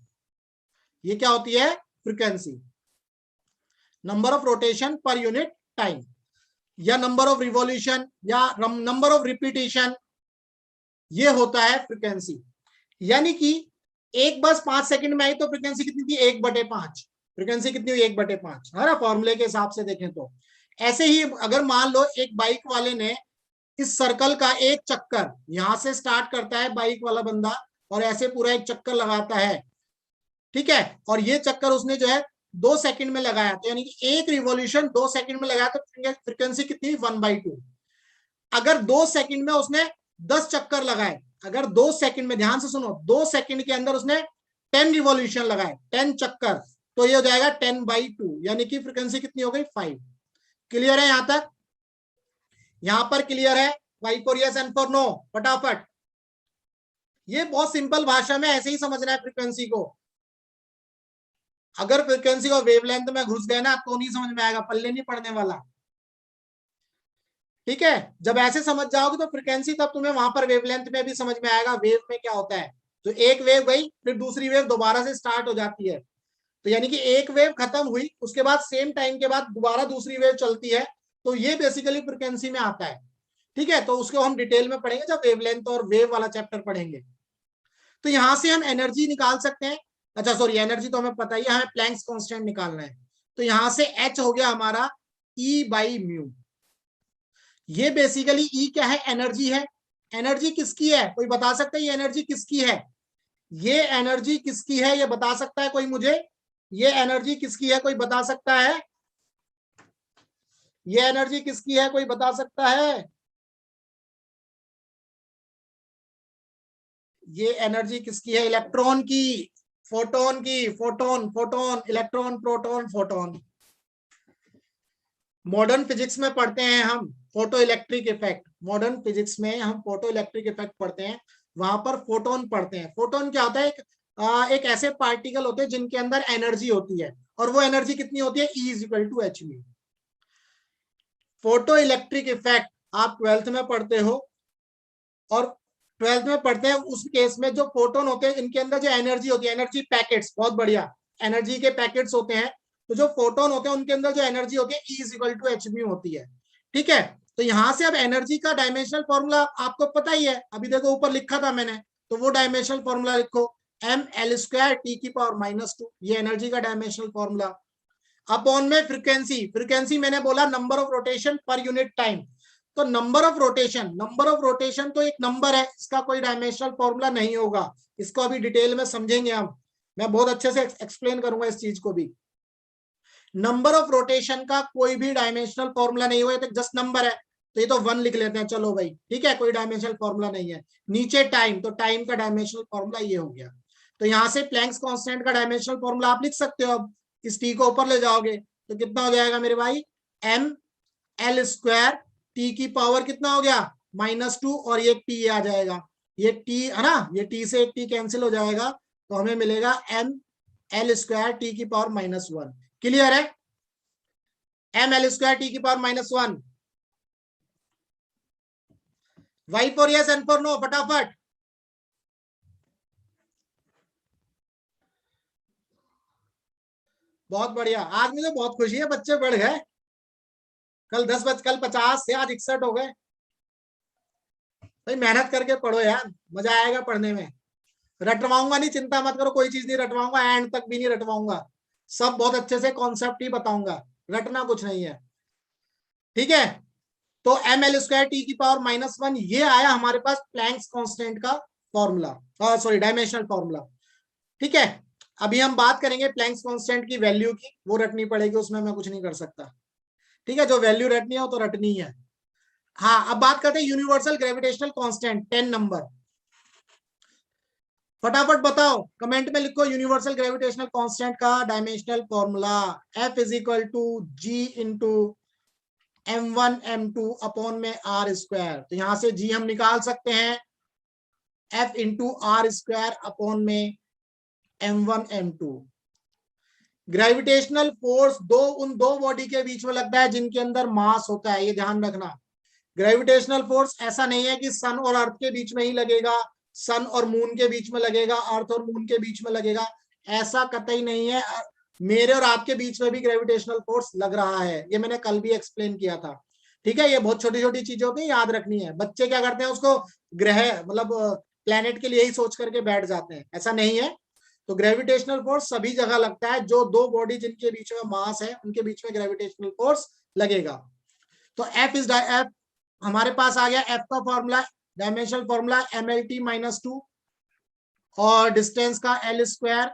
ये क्या होती है? फ्रीक्वेंसी, नंबर ऑफ रोटेशन पर यूनिट टाइम, या नंबर ऑफ रिवॉल्यूशन, या नंबर ऑफ रिपीटेशन, ये होता है फ्रीक्वेंसी। यानी कि एक बस 5 सेकंड में आई तो फ्रीक्वेंसी कितनी थी? 1/5। फ्रीक्वेंसी कितनी हुई? 1/5, है ना, फॉर्मूले के हिसाब से देखें तो। ऐसे ही अगर मान लो एक बाइक वाले ने इस सर्कल का एक चक्कर, यहां से स्टार्ट करता है बाइक वाला बंदा और ऐसे पूरा एक चक्कर लगाता है, ठीक है, और ये चक्कर उसने जो है 2 सेकंड में लगाया, तो यानी कि एक रिवॉल्यूशन 2 सेकंड में लगाया, तो फ्रीक्वेंसी कितनी? 1/2। अगर 2 सेकंड में उसने 10 चक्कर लगाए, अगर 2 सेकंड में, ध्यान से सुनो, 2 सेकंड के अंदर उसने 10 रिवॉल्यूशन लगाए, 10 चक्कर, तो ये हो जाएगा 10/2, यानी कि फ्रीक्वेंसी कितनी हो गई? 5। क्लियर है यहां तक? यहां पर क्लियर है? Y for yes, and for no, फटाफट। ये बहुत सिंपल भाषा में ऐसे ही समझना है फ्रीक्वेंसी को। अगर फ्रीक्वेंसी और वेवलेंथ में घुस गए ना तो नहीं समझ में आएगा, पल्ले नहीं पड़ने वाला। ठीक है, जब ऐसे समझ जाओगे तो फ्रीक्वेंसी, तब तुम्हें वहां पर वेवलेंथ में भी समझ में आएगा वेव में क्या होता है। तो एक वेव गई, फिर दूसरी वेव दोबारा से स्टार्ट हो जाती है, तो यानी कि एक वेव खत्म हुई, उसके बाद सेम टाइम के बाद दोबारा दूसरी वेव चलती है, तो ये बेसिकली फ्रीक्वेंसी में आता है। ठीक है, तो उसको हम डिटेल में पढ़ेंगे जब वेवलेंथ और वेव वाला चैप्टर पढ़ेंगे। तो यहां से हम एनर्जी निकाल सकते हैं। अच्छा सॉरी, एनर्जी तो हमें पता ही है, हमें प्लैंक्स कांस्टेंट निकालना है। तो यहां से H हो गया हमारा E/μ। ये बेसिकली E क्या है? एनर्जी है। एनर्जी किसकी है? कोई बता सकता है ये एनर्जी किसकी है? ये एनर्जी किसकी है, ये बता सकता है कोई मुझे? ये एनर्जी किसकी है, कोई बता सकता है? ये एनर्जी किसकी है, कोई बता सकता है? ये एनर्जी किसकी है? इलेक्ट्रॉन की, फोटोन की, photon, electron, proton, photon. Modern physics में पढ़ते हैं हम photo electric effect. Modern physics में हम फोटो इलेक्ट्रिक इफेक्ट पढ़ते हैं, वहां पर फोटोन पढ़ते हैं। फोटोन क्या होता है? एक ऐसे पार्टिकल होते हैं जिनके अंदर एनर्जी होती है, और वो एनर्जी कितनी होती है? E=hν। फोटो इलेक्ट्रिक इफेक्ट आप 12th में पढ़ते हो, और 12th में पढ़ते हैं उस केस में जो फोटोन होते हैं इनके अंदर जो एनर्जी होती है, एनर्जी पैकेट्स, बहुत बढ़िया, एनर्जी के पैकेट्स होते हैं। तो जो फोटोन होते हैं उनके अंदर जो एनर्जी होती है E=hν होती है। ठीक है, तो यहां से अब एनर्जी का डायमेंशनल फॉर्मूला आपको पता ही है, अभी देखो ऊपर लिखा था मैंने, तो वो डायमेंशनल फॉर्मूला लिखो, mL²T⁻², ये एनर्जी का डायमेंशनल फॉर्मूला। अपॉन में फ्रीक्वेंसी, फ्रीक्वेंसी मैंने बोला नंबर ऑफ रोटेशन पर यूनिट टाइम। तो नंबर ऑफ रोटेशन तो एक नंबर है, इसका कोई डायमेंशनल फॉर्मूला नहीं होगा। इसको अभी डिटेल में समझेंगे हम, मैं बहुत अच्छे से एक्सप्लेन करूंगा इस चीज को भी। नंबर ऑफ रोटेशन का कोई भी डायमेंशनल फॉर्मूला नहीं होगा, तो जस्ट नंबर है, तो ये तो 1 लिख लेते हैं, चलो भाई, ठीक है, कोई डायमेंशनल फॉर्मूला नहीं है। नीचे टाइम, तो टाइम का डायमेंशनल फॉर्मूला ये हो गया। तो यहां से प्लैंक्स कांस्टेंट का डायमेंशनल फॉर्मूला आप लिख सकते हो। अब इस टी को ऊपर ले जाओगे तो कितना हो जाएगा मेरे भाई? mL² T⁻, कितना हो गया? -2, और ये टी आ जाएगा, ये टी है ना, ये टी से एक टी कैंसिल हो जाएगा, तो हमें मिलेगा mL² T⁻⁻1। क्लियर है? mL² T⁻⁻1। Y for yes, and for no, फटाफट। बहुत बढ़िया, आज मुझे बहुत खुशी है, बच्चे बढ़ गए। कल 50 से आज 61 हो गए। भाई मेहनत करके पढ़ो यार, मजा आएगा पढ़ने में। रटवाऊंगा नहीं, चिंता मत करो, कोई चीज नहीं रटवाऊंगा, एंड तक भी नहीं रटवाऊंगा, सब बहुत अच्छे से कॉन्सेप्ट ही बताऊंगा, रटना कुछ नहीं है। ठीक है, तो mL² T⁻⁻1 ये आया हमारे पास प्लैंक्स कांस्टेंट का फॉर्मूला, सॉरी डायमेंशनल फॉर्मूला। ठीक है, अभी हम बात करेंगे प्लैंक्स कांस्टेंट की वैल्यू की, वो रटनी पड़ेगी, उसमें मैं कुछ नहीं कर सकता। ठीक है, जो वैल्यू रटनी है वो तो रटनी है। हाँ, अब बात करते हैं यूनिवर्सल ग्रेविटेशनल कांस्टेंट 10 नंबर। फटाफट बताओ, कमेंट में लिखो यूनिवर्सल ग्रेविटेशनल कांस्टेंट का dimensional formula. F=G m1 m2 upon में r²। तो यहां से G हम निकाल सकते हैं F × r² अपॉन में m1 m2। ग्रेविटेशनल फोर्स उन दो बॉडी के बीच में लगता है जिनके अंदर मास होता है, ये ध्यान रखना। ग्रेविटेशनल फोर्स ऐसा नहीं है कि सन और अर्थ के बीच में ही लगेगा, सन और मून के बीच में लगेगा, अर्थ और मून के बीच में लगेगा, ऐसा कतई नहीं है। मेरे और आपके बीच में भी ग्रेविटेशनल फोर्स लग रहा है, ये मैंने कल भी एक्सप्लेन किया था। ठीक है, ये बहुत छोटी छोटी चीजें होती है, याद रखनी है। बच्चे क्या करते हैं, उसको ग्रह मतलब प्लेनेट के लिए ही सोच करके बैठ जाते हैं, ऐसा नहीं है। तो ग्रेविटेशनल फोर्स सभी जगह लगता है, जो दो बॉडी जिनके बीच में मास है उनके बीच में ग्रेविटेशनल फोर्स लगेगा। तो एफ हमारे पास आ गया, एफ का फॉर्मूला, डायमेंशनल फॉर्मूला MLT-2 और डिस्टेंस का L²।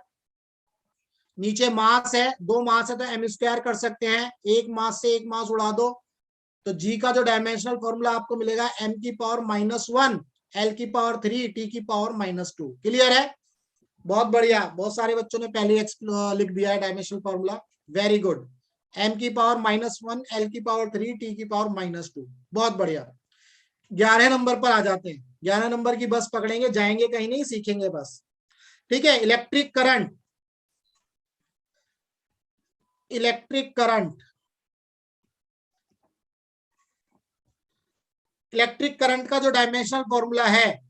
नीचे मास है, दो मास है तो m² कर सकते हैं, एक मास से एक मास उड़ा दो, तो जी का जो डायमेंशनल फॉर्मूला आपको मिलेगा m⁻⁻1 L⁻3 T⁻⁻2। क्लियर है? बहुत बढ़िया, बहुत सारे बच्चों ने पहले लिख दिया है dimensional formula, very good. m⁻⁻1 L⁻3 T⁻⁻2, बहुत बढ़िया। 11 नंबर पर आ जाते हैं। 11 नंबर की बस पकड़ेंगे, जाएंगे कहीं नहीं, सीखेंगे बस। ठीक है, electric current. Electric current electric current का जो डायमेंशनल फॉर्मूला है,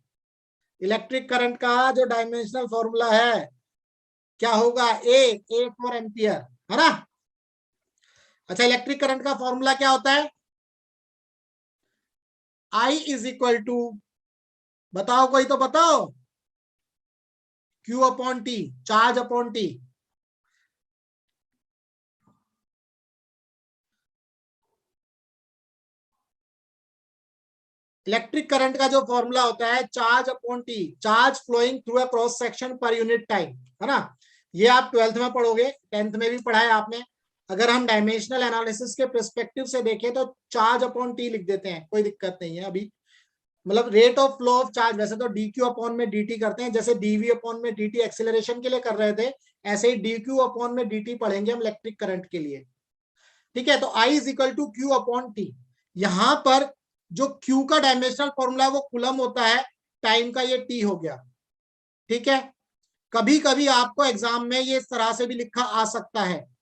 इलेक्ट्रिक करंट का जो डायमेंशनल फॉर्मूला है क्या होगा? ए 4 एम्पियर, है ना? अच्छा, इलेक्ट्रिक करंट का फॉर्मूला क्या होता है? I इज इक्वल टू, बताओ कोई तो बताओ, Q/T, charge upon T। Electric current का जो फॉर्मूला होता है charge upon T, charge flowing through a cross section पर यूनिट टाइम, है ना? ये आप 12th में पढ़ोगे, 10th में भी पढ़ा है आपने। अगर हम डायमेंशनल एनालिसिस के पर्सपेक्टिव से देखें तो चार्ज अपॉन T लिख देते हैं, कोई दिक्कत नहीं है अभी। मतलब rate of flow of charge, वैसे तो dq अपॉन में dt करते हैं, जैसे dv अपॉन में dt एक्सेलरेशन के लिए कर रहे थे, ऐसे ही dq अपॉन में dt पढ़ेंगे हम इलेक्ट्रिक करंट के लिए। ठीक है, तो I is equal to Q upon T। यहां पर जो Q का डायमेंशनल फॉर्मूला वो कूलम होता है, टाइम का ये T हो गया। ठीक है, कभी कभी आपको एग्जाम में ये इस तरह से भी लिखा आ सकता है,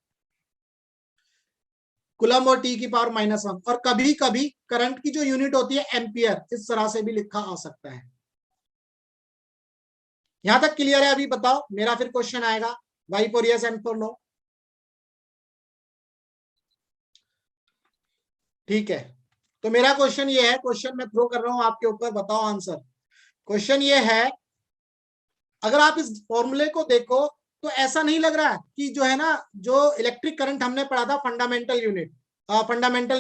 कूलम और T⁻⁻1, और कभी कभी करंट की जो यूनिट होती है एम्पियर, इस तरह से भी लिखा आ सकता है। यहां तक क्लियर है? अभी बताओ, मेरा फिर क्वेश्चन आएगा, Y for yes and for no. ठीक है, तो मेरा क्वेश्चन ये है, क्वेश्चन मैं थ्रो कर रहा हूं आपके ऊपर, बताओ आंसर। क्वेश्चन ये है, अगर आप इस फॉर्मूले को देखो तो ऐसा नहीं लग रहा है कि जो है ना, जो इलेक्ट्रिक करंट हमने पढ़ा था फंडामेंटल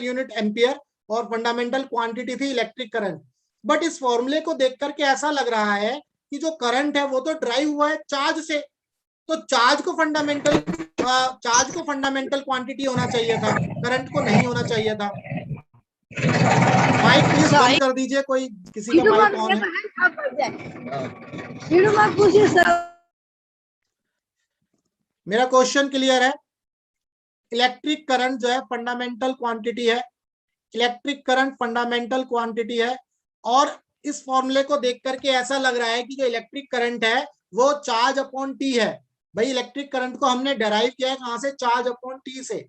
यूनिट एम्पियर और फंडामेंटल क्वांटिटी थी इलेक्ट्रिक करंट, बट इस फॉर्मूले को देख करके ऐसा लग रहा है कि जो करंट है वो तो ड्राइव हुआ है चार्ज से, तो चार्ज को फंडामेंटल क्वांटिटी होना चाहिए था, करंट को नहीं होना चाहिए था। माइक प्लीज बंद कर दीजिए, कोई किसी का माइक ऑन है। मेरा क्वेश्चन क्लियर है? इलेक्ट्रिक करंट जो है फंडामेंटल क्वांटिटी है, इलेक्ट्रिक करंट फंडामेंटल क्वांटिटी है, और इस फॉर्मूले को देख करके ऐसा लग रहा है कि जो इलेक्ट्रिक करंट है वो चार्ज अपॉन टी है। भाई इलेक्ट्रिक करंट को हमने डेराइव किया है कहां से? चार्ज अपॉन टी से।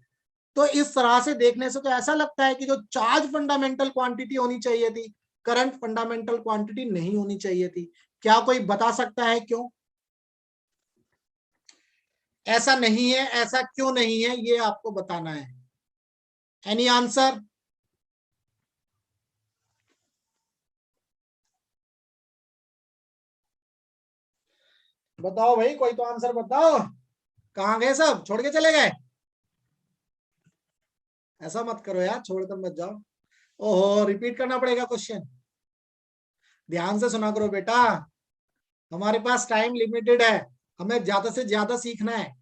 तो इस तरह से देखने से तो ऐसा लगता है कि जो चार्ज फंडामेंटल क्वांटिटी होनी चाहिए थी, करंट फंडामेंटल क्वांटिटी नहीं होनी चाहिए थी। क्या कोई बता सकता है क्यों ऐसा नहीं है? ऐसा क्यों नहीं है, ये आपको बताना है। Any answer? बताओ भाई, कोई तो आंसर बताओ। कहां गए सब? छोड़ के चले गए? ऐसा मत करो यार, छोड़ कर मत जाओ। ओहो, रिपीट करना पड़ेगा क्वेश्चन, ध्यान से सुना करो बेटा, हमारे पास टाइम लिमिटेड है, हमें ज्यादा से ज्यादा सीखना है।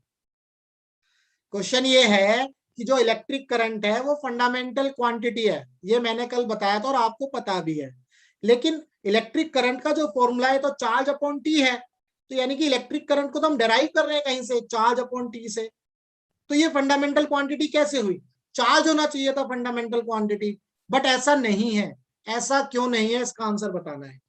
क्वेश्चन ये है कि जो इलेक्ट्रिक करंट है वो फंडामेंटल क्वांटिटी है, ये मैंने कल बताया था और आपको पता भी है, लेकिन इलेक्ट्रिक करंट का जो फॉर्मूला है तो चार्ज अपॉन टी है, तो यानी कि इलेक्ट्रिक करंट को तो हम डेराइव कर रहे हैं कहीं से, चार्ज अपॉन टी से। तो ये फंडामेंटल क्वांटिटी कैसे हुई? चार्ज होना चाहिए था फंडामेंटल क्वांटिटी, बट ऐसा नहीं है। ऐसा क्यों नहीं है, इसका आंसर बताना है।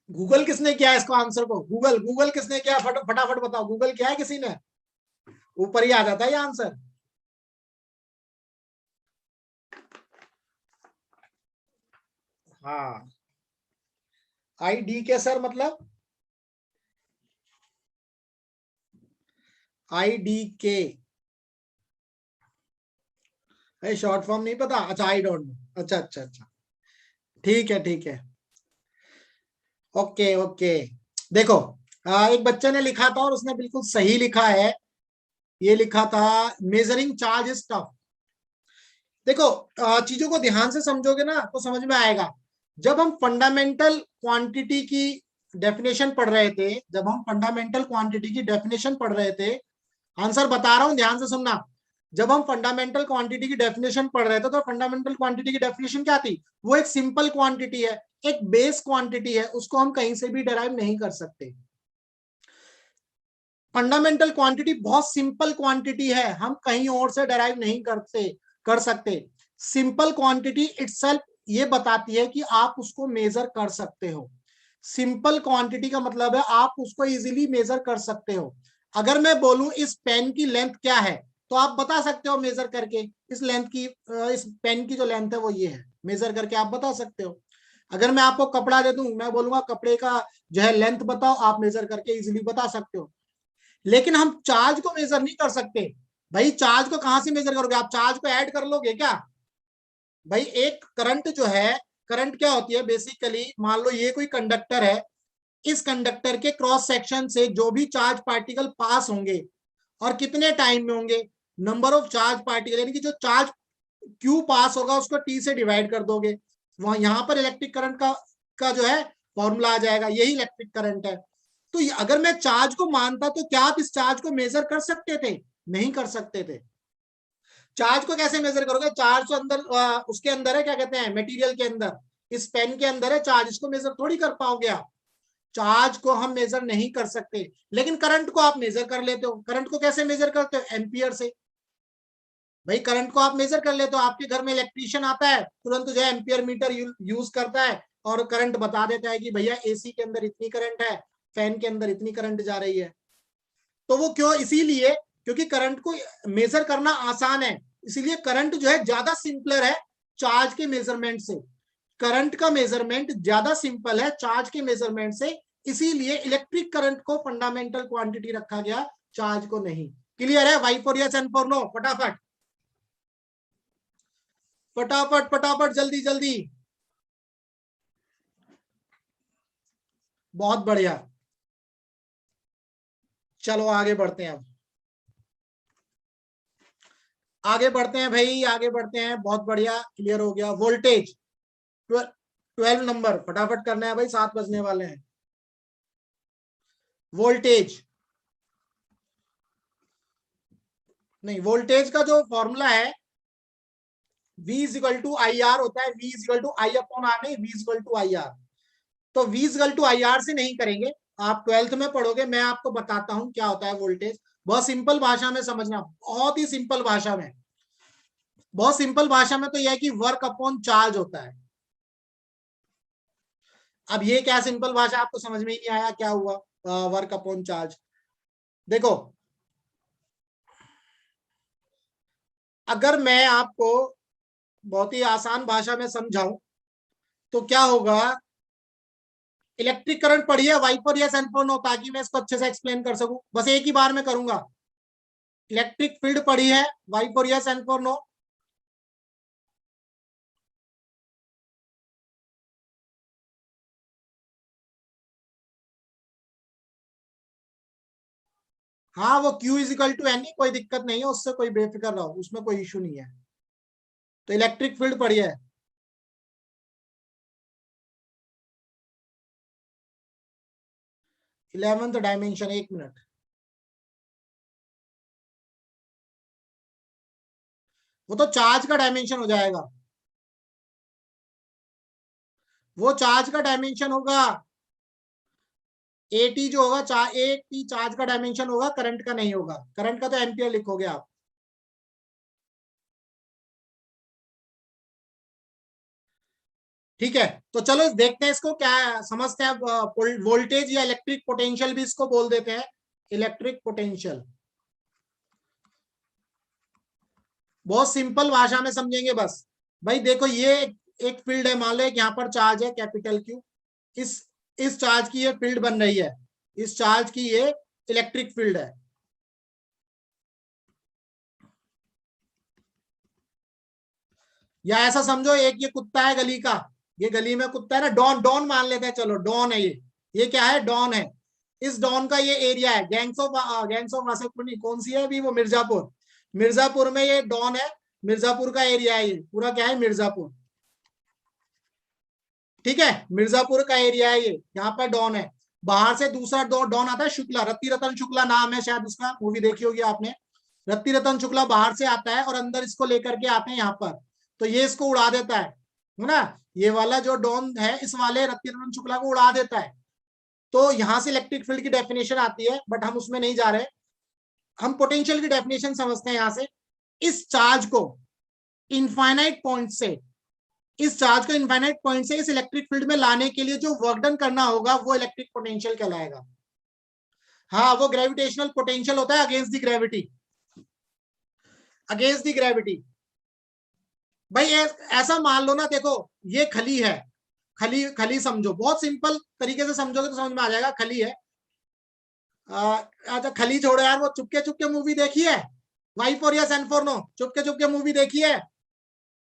गूगल किसने किया इसको आंसर को? गूगल गूगल किसने किया? फटाफट बताओ, गूगल किया है किसी ने? ऊपर ही आ जाता है ये आंसर। हाँ, ID के सर मतलब IDK, शॉर्ट फॉर्म नहीं पता? अच्छा, आई डोंट नो। अच्छा अच्छा अच्छा, ठीक है ठीक है, ओके ओके। देखो, एक बच्चे ने लिखा था और उसने बिल्कुल सही लिखा है। ये लिखा था मेजरिंग चार्ज इज टफ। देखो, चीजों को ध्यान से समझोगे ना तो समझ में आएगा। जब हम फंडामेंटल क्वांटिटी की डेफिनेशन पढ़ रहे थे, जब हम फंडामेंटल क्वांटिटी की डेफिनेशन पढ़ रहे थे, आंसर बता रहा हूं ध्यान से सुनना। जब हम फंडामेंटल क्वांटिटी की डेफिनेशन पढ़ रहे थे तो फंडामेंटल क्वांटिटी की डेफिनेशन क्या थी? वो एक सिंपल क्वांटिटी है, एक बेस क्वांटिटी है, उसको हम कहीं से भी डिराइव नहीं कर सकते। फंडामेंटल क्वांटिटी बहुत सिंपल क्वांटिटी है, हम कहीं और से डिराइव नहीं कर सकते। सिंपल क्वांटिटी इटसेल्फ ये बताती है कि आप उसको मेजर कर सकते हो। सिंपल क्वांटिटी का मतलब है आप उसको इजीली मेजर कर सकते हो। अगर मैं बोलूं इस पेन की लेंथ क्या है, तो आप बता सकते हो मेजर करके। इस लेंथ की, इस पेन की जो लेंथ है वो ये है, मेजर करके आप बता सकते हो। अगर मैं आपको कपड़ा दे दूं, मैं बोलूंगा कपड़े का जो है लेंथ बताओ, आप मेजर करके इजीली बता सकते हो। लेकिन हम चार्ज को मेजर नहीं कर सकते। भाई चार्ज को कहां से मेजर करोगे? आप चार्ज को ऐड कर लोगे क्या? भाई एक करंट जो है, करंट क्या होती है बेसिकली, मान लो ये कोई कंडक्टर है, इस कंडक्टर के क्रॉस सेक्शन से जो भी चार्ज पार्टिकल पास होंगे और कितने टाइम में होंगे, नंबर ऑफ चार्ज पार्टिकल, यानी कि जो चार्ज क्यू पास होगा उसको टी से डिवाइड कर दोगे, वहां यहां पर इलेक्ट्रिक करंट का जो है फॉर्मूला आ जाएगा, यही इलेक्ट्रिक करंट है। तो अगर मैं चार्ज को मानता तो क्या आप इस चार्ज को मेजर कर सकते थे? नहीं कर सकते थे। चार्ज को कैसे मेजर करोगे? चार्ज तो अंदर, उसके अंदर है, क्या कहते हैं, मटेरियल के अंदर, इस पेन के अंदर है चार्ज, इसको मेजर थोड़ी कर पाओगे आप। चार्ज को हम मेजर नहीं कर सकते। लेकिन करंट को आप मेजर कर लेते हो। करंट को कैसे मेजर करते हो? एम्पियर से। भाई करंट को आप मेजर कर लेते हो, आपके घर में इलेक्ट्रीशियन आता है, तुरंत जो है एम्पियर मीटर यूज करता है और करंट बता देता है कि भैया AC के अंदर इतनी करंट है, फैन के अंदर इतनी करंट जा रही है। तो वो क्यों? इसीलिए क्योंकि करंट को मेजर करना आसान है, इसीलिए करंट जो है ज्यादा सिंपलर है चार्ज के मेजरमेंट से। करंट का मेजरमेंट ज्यादा सिंपल है चार्ज के मेजरमेंट से, इसीलिए इलेक्ट्रिक करंट को फंडामेंटल क्वांटिटी रखा गया, चार्ज को नहीं। क्लियर है? Y for yes, and for no, फटाफट फटाफट फटाफट, जल्दी जल्दी। बहुत बढ़िया, चलो आगे बढ़ते हैं। अब आगे बढ़ते हैं भाई, आगे बढ़ते हैं। बहुत बढ़िया, क्लियर हो गया। वोल्टेज 12 नंबर, फटाफट करना है भाई, 7 बजने वाले हैं। वोल्टेज, नहीं, वोल्टेज का जो फॉर्मूला है V equal to I R होता है। V equal to I upon R, नहीं, V equal to I R. तो V equal to I R से नहीं करेंगे, आप 12th में पढ़ोगे, मैं आपको बताता हूं क्या होता है वोल्टेज। बहुत सिंपल भाषा में समझना, बहुत ही सिंपल भाषा में। बहुत सिंपल भाषा में तो यह है कि वर्क अपॉन चार्ज होता है। अब ये क्या सिंपल भाषा, आपको समझ में ही नहीं आया क्या हुआ? Work upon charge. देखो, अगर मैं आपको बहुत ही आसान भाषा में समझाऊं तो क्या होगा? इलेक्ट्रिक करंट पढ़िए, Y for yes, and for no, ताकि मैं इसको अच्छे से एक्सप्लेन कर सकूं। बस एक ही बार में करूंगा। इलेक्ट्रिक फील्ड पढ़ी है, Y for yes, and for no. हाँ, वो Q इजिकल टू एन, कोई दिक्कत नहीं है उससे, कोई बेफिक्र रहो, उसमें कोई इशू नहीं है। तो इलेक्ट्रिक फील्ड पढ़ी है। 11th डायमेंशन, एक मिनट, वो तो चार्ज का डायमेंशन हो जाएगा। वो चार्ज का डायमेंशन होगा। AT जो होगा, AT चार्ज का डायमेंशन होगा, करंट का नहीं होगा। करंट का तो एम्पियर लिखोगे आप। ठीक है, तो चलो देखते हैं इसको क्या समझते हैं। वोल्टेज या इलेक्ट्रिक पोटेंशियल भी इसको बोल देते हैं, इलेक्ट्रिक पोटेंशियल। बहुत सिंपल भाषा में समझेंगे बस। भाई देखो, ये एक फील्ड है, मान लो एक यहाँ पर चार्ज है कैपिटल क्यू, इस चार्ज की ये फील्ड बन रही है, इस चार्ज की ये इलेक्ट्रिक फील्ड है। या ऐसा समझो, एक ये कुत्ता है गली का, ये गली में कुत्ता है ना, डॉन, डॉन मान लेते हैं, चलो डॉन है ये क्या है, डॉन है। इस डॉन का ये एरिया है, गैंग्स ऑफ वासेपुर नहीं, कौन सी है अभी वो, मिर्जापुर। मिर्जापुर में ये डॉन है, मिर्जापुर का एरिया है, ये पूरा क्या है, मिर्जापुर। ठीक है, मिर्जापुर का एरिया है ये, यहाँ पर डॉन है। बाहर से दूसरा डॉन आता है, शुक्ला, रत्ती रतन शुक्ला नाम है शायद उसका, मूवी देखी होगी आपने। रत्ती रतन शुक्ला बाहर से आता है और अंदर इसको लेकर के आते हैं यहाँ पर, तो ये इसको उड़ा देता है ना। ये वाला जो डॉन है, इस वाले रत्ती रतन शुक्ला को उड़ा देता है। तो यहां से इलेक्ट्रिक फील्ड की डेफिनेशन आती है, बट हम उसमें नहीं जा रहे, हम पोटेंशियल की डेफिनेशन समझते हैं यहां से। इस चार्ज को इनफाइनाइट पॉइंट से, इस चार्ज को इनफाइनाइट पॉइंट से इस इलेक्ट्रिक फील्ड में लाने के लिए जो वर्क डन करना होगा वो इलेक्ट्रिक पोटेंशियल कहलाएगा। हाँ, वो ग्रेविटेशनल पोटेंशियल होता है against the gravity, against the gravity. भाई ऐसा मान लो ना, देखो ये खली है, खली खली समझो, बहुत सिंपल तरीके से समझोगे तो समझ में आ जाएगा, खली है। अच्छा खली छोड़ो यार, वो चुपके चुपके मूवी देखी है, Y for yes and for no, Chupke Chupke movie देखी है,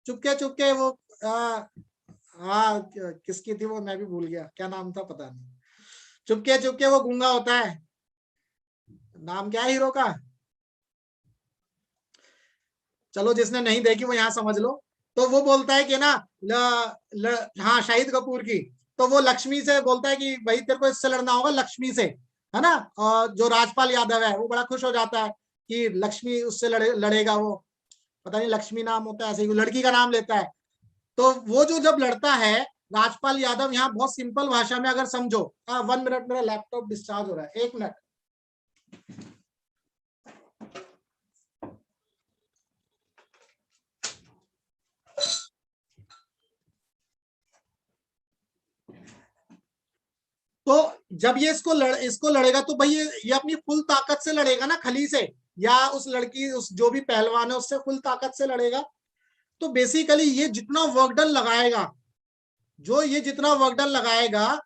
चुपके चुपके वो हाँ किसकी थी वो, मैं भी भूल गया क्या नाम था, पता नहीं। चुपके चुपके वो गूंगा होता है, नाम क्या है हीरो का, चलो जिसने नहीं देखी वो यहाँ समझ लो। तो वो बोलता है कि ना हाँ शाहिद कपूर की, तो वो लक्ष्मी से बोलता है कि भाई तेरे को इससे लड़ना होगा, लक्ष्मी से, है ना। और जो राजपाल यादव है वो बड़ा खुश हो जाता है कि लक्ष्मी उससे लड़ेगा, वो पता नहीं लक्ष्मी नाम होता है, ऐसे ही लड़की का नाम लेता है। तो वो जो जब लड़ता है राजपाल यादव, यहाँ बहुत सिंपल भाषा में अगर समझो, 1 मिनट, मेरा लैपटॉप डिस्चार्ज हो रहा है, 1 मिनट। तो जब ये इसको लड़ेगा तो भाई ये अपनी फुल ताकत से लड़ेगा ना खली से, या उस लड़की, उस जो भी पहलवान है उससे फुल ताकत से लड़ेगा। तो बेसिकली ये जितना वर्क डन लगाएगा, जो ये जितना वर्क डन लगाएगा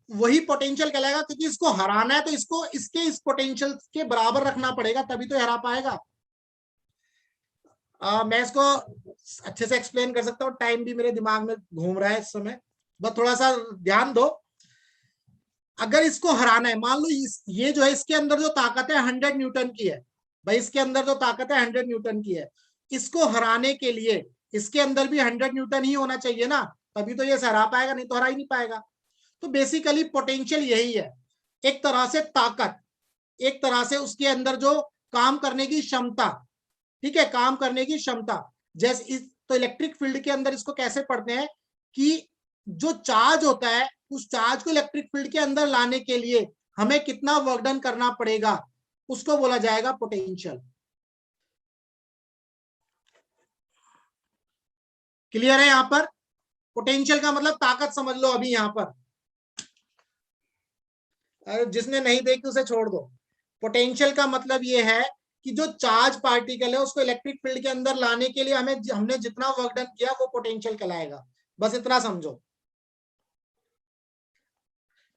वही पोटेंशियल कहलाएगा, क्योंकि इसको हराना है तो इसको इसके इस पोटेंशियल के बराबर रखना पड़ेगा, तभी तो हरा पाएगा। मैं इसको अच्छे से एक्सप्लेन कर सकता हूँ, टाइम भी मेरे दिमाग में घूम रहा है इस समय, बस थोड़ा सा ध्यान दो। अगर इसको हराना है, मान लो ये जो है इसके अंदर जो ताकत है 100 न्यूटन की है, भाई इसके अंदर जो ताकत है 100 न्यूटन की है, इसको हराने के लिए इसके अंदर भी 100 न्यूटन ही होना चाहिए ना, तभी तो ये हरा पाएगा, नहीं तो हरा ही नहीं पाएगा। तो बेसिकली पोटेंशियल यही है, एक तरह से ताकत, एक तरह से उसके अंदर जो काम करने की क्षमता, ठीक है, काम करने की क्षमता। जैसे तो इलेक्ट्रिक फील्ड के अंदर इसको कैसे पढ़ते हैं कि जो चार्ज होता है उस चार्ज को इलेक्ट्रिक फील्ड के अंदर लाने के लिए हमें कितना वर्क डन करना पड़ेगा, उसको बोला जाएगा पोटेंशियल। क्लियर है? यहां पर पोटेंशियल का मतलब ताकत समझ लो अभी यहां पर, जिसने नहीं देखी उसे छोड़ दो। पोटेंशियल का मतलब ये है कि जो चार्ज पार्टिकल है उसको इलेक्ट्रिक फील्ड के अंदर लाने के लिए हमने जितना वर्क डन किया वो पोटेंशियल कहलाएगा, बस इतना समझो।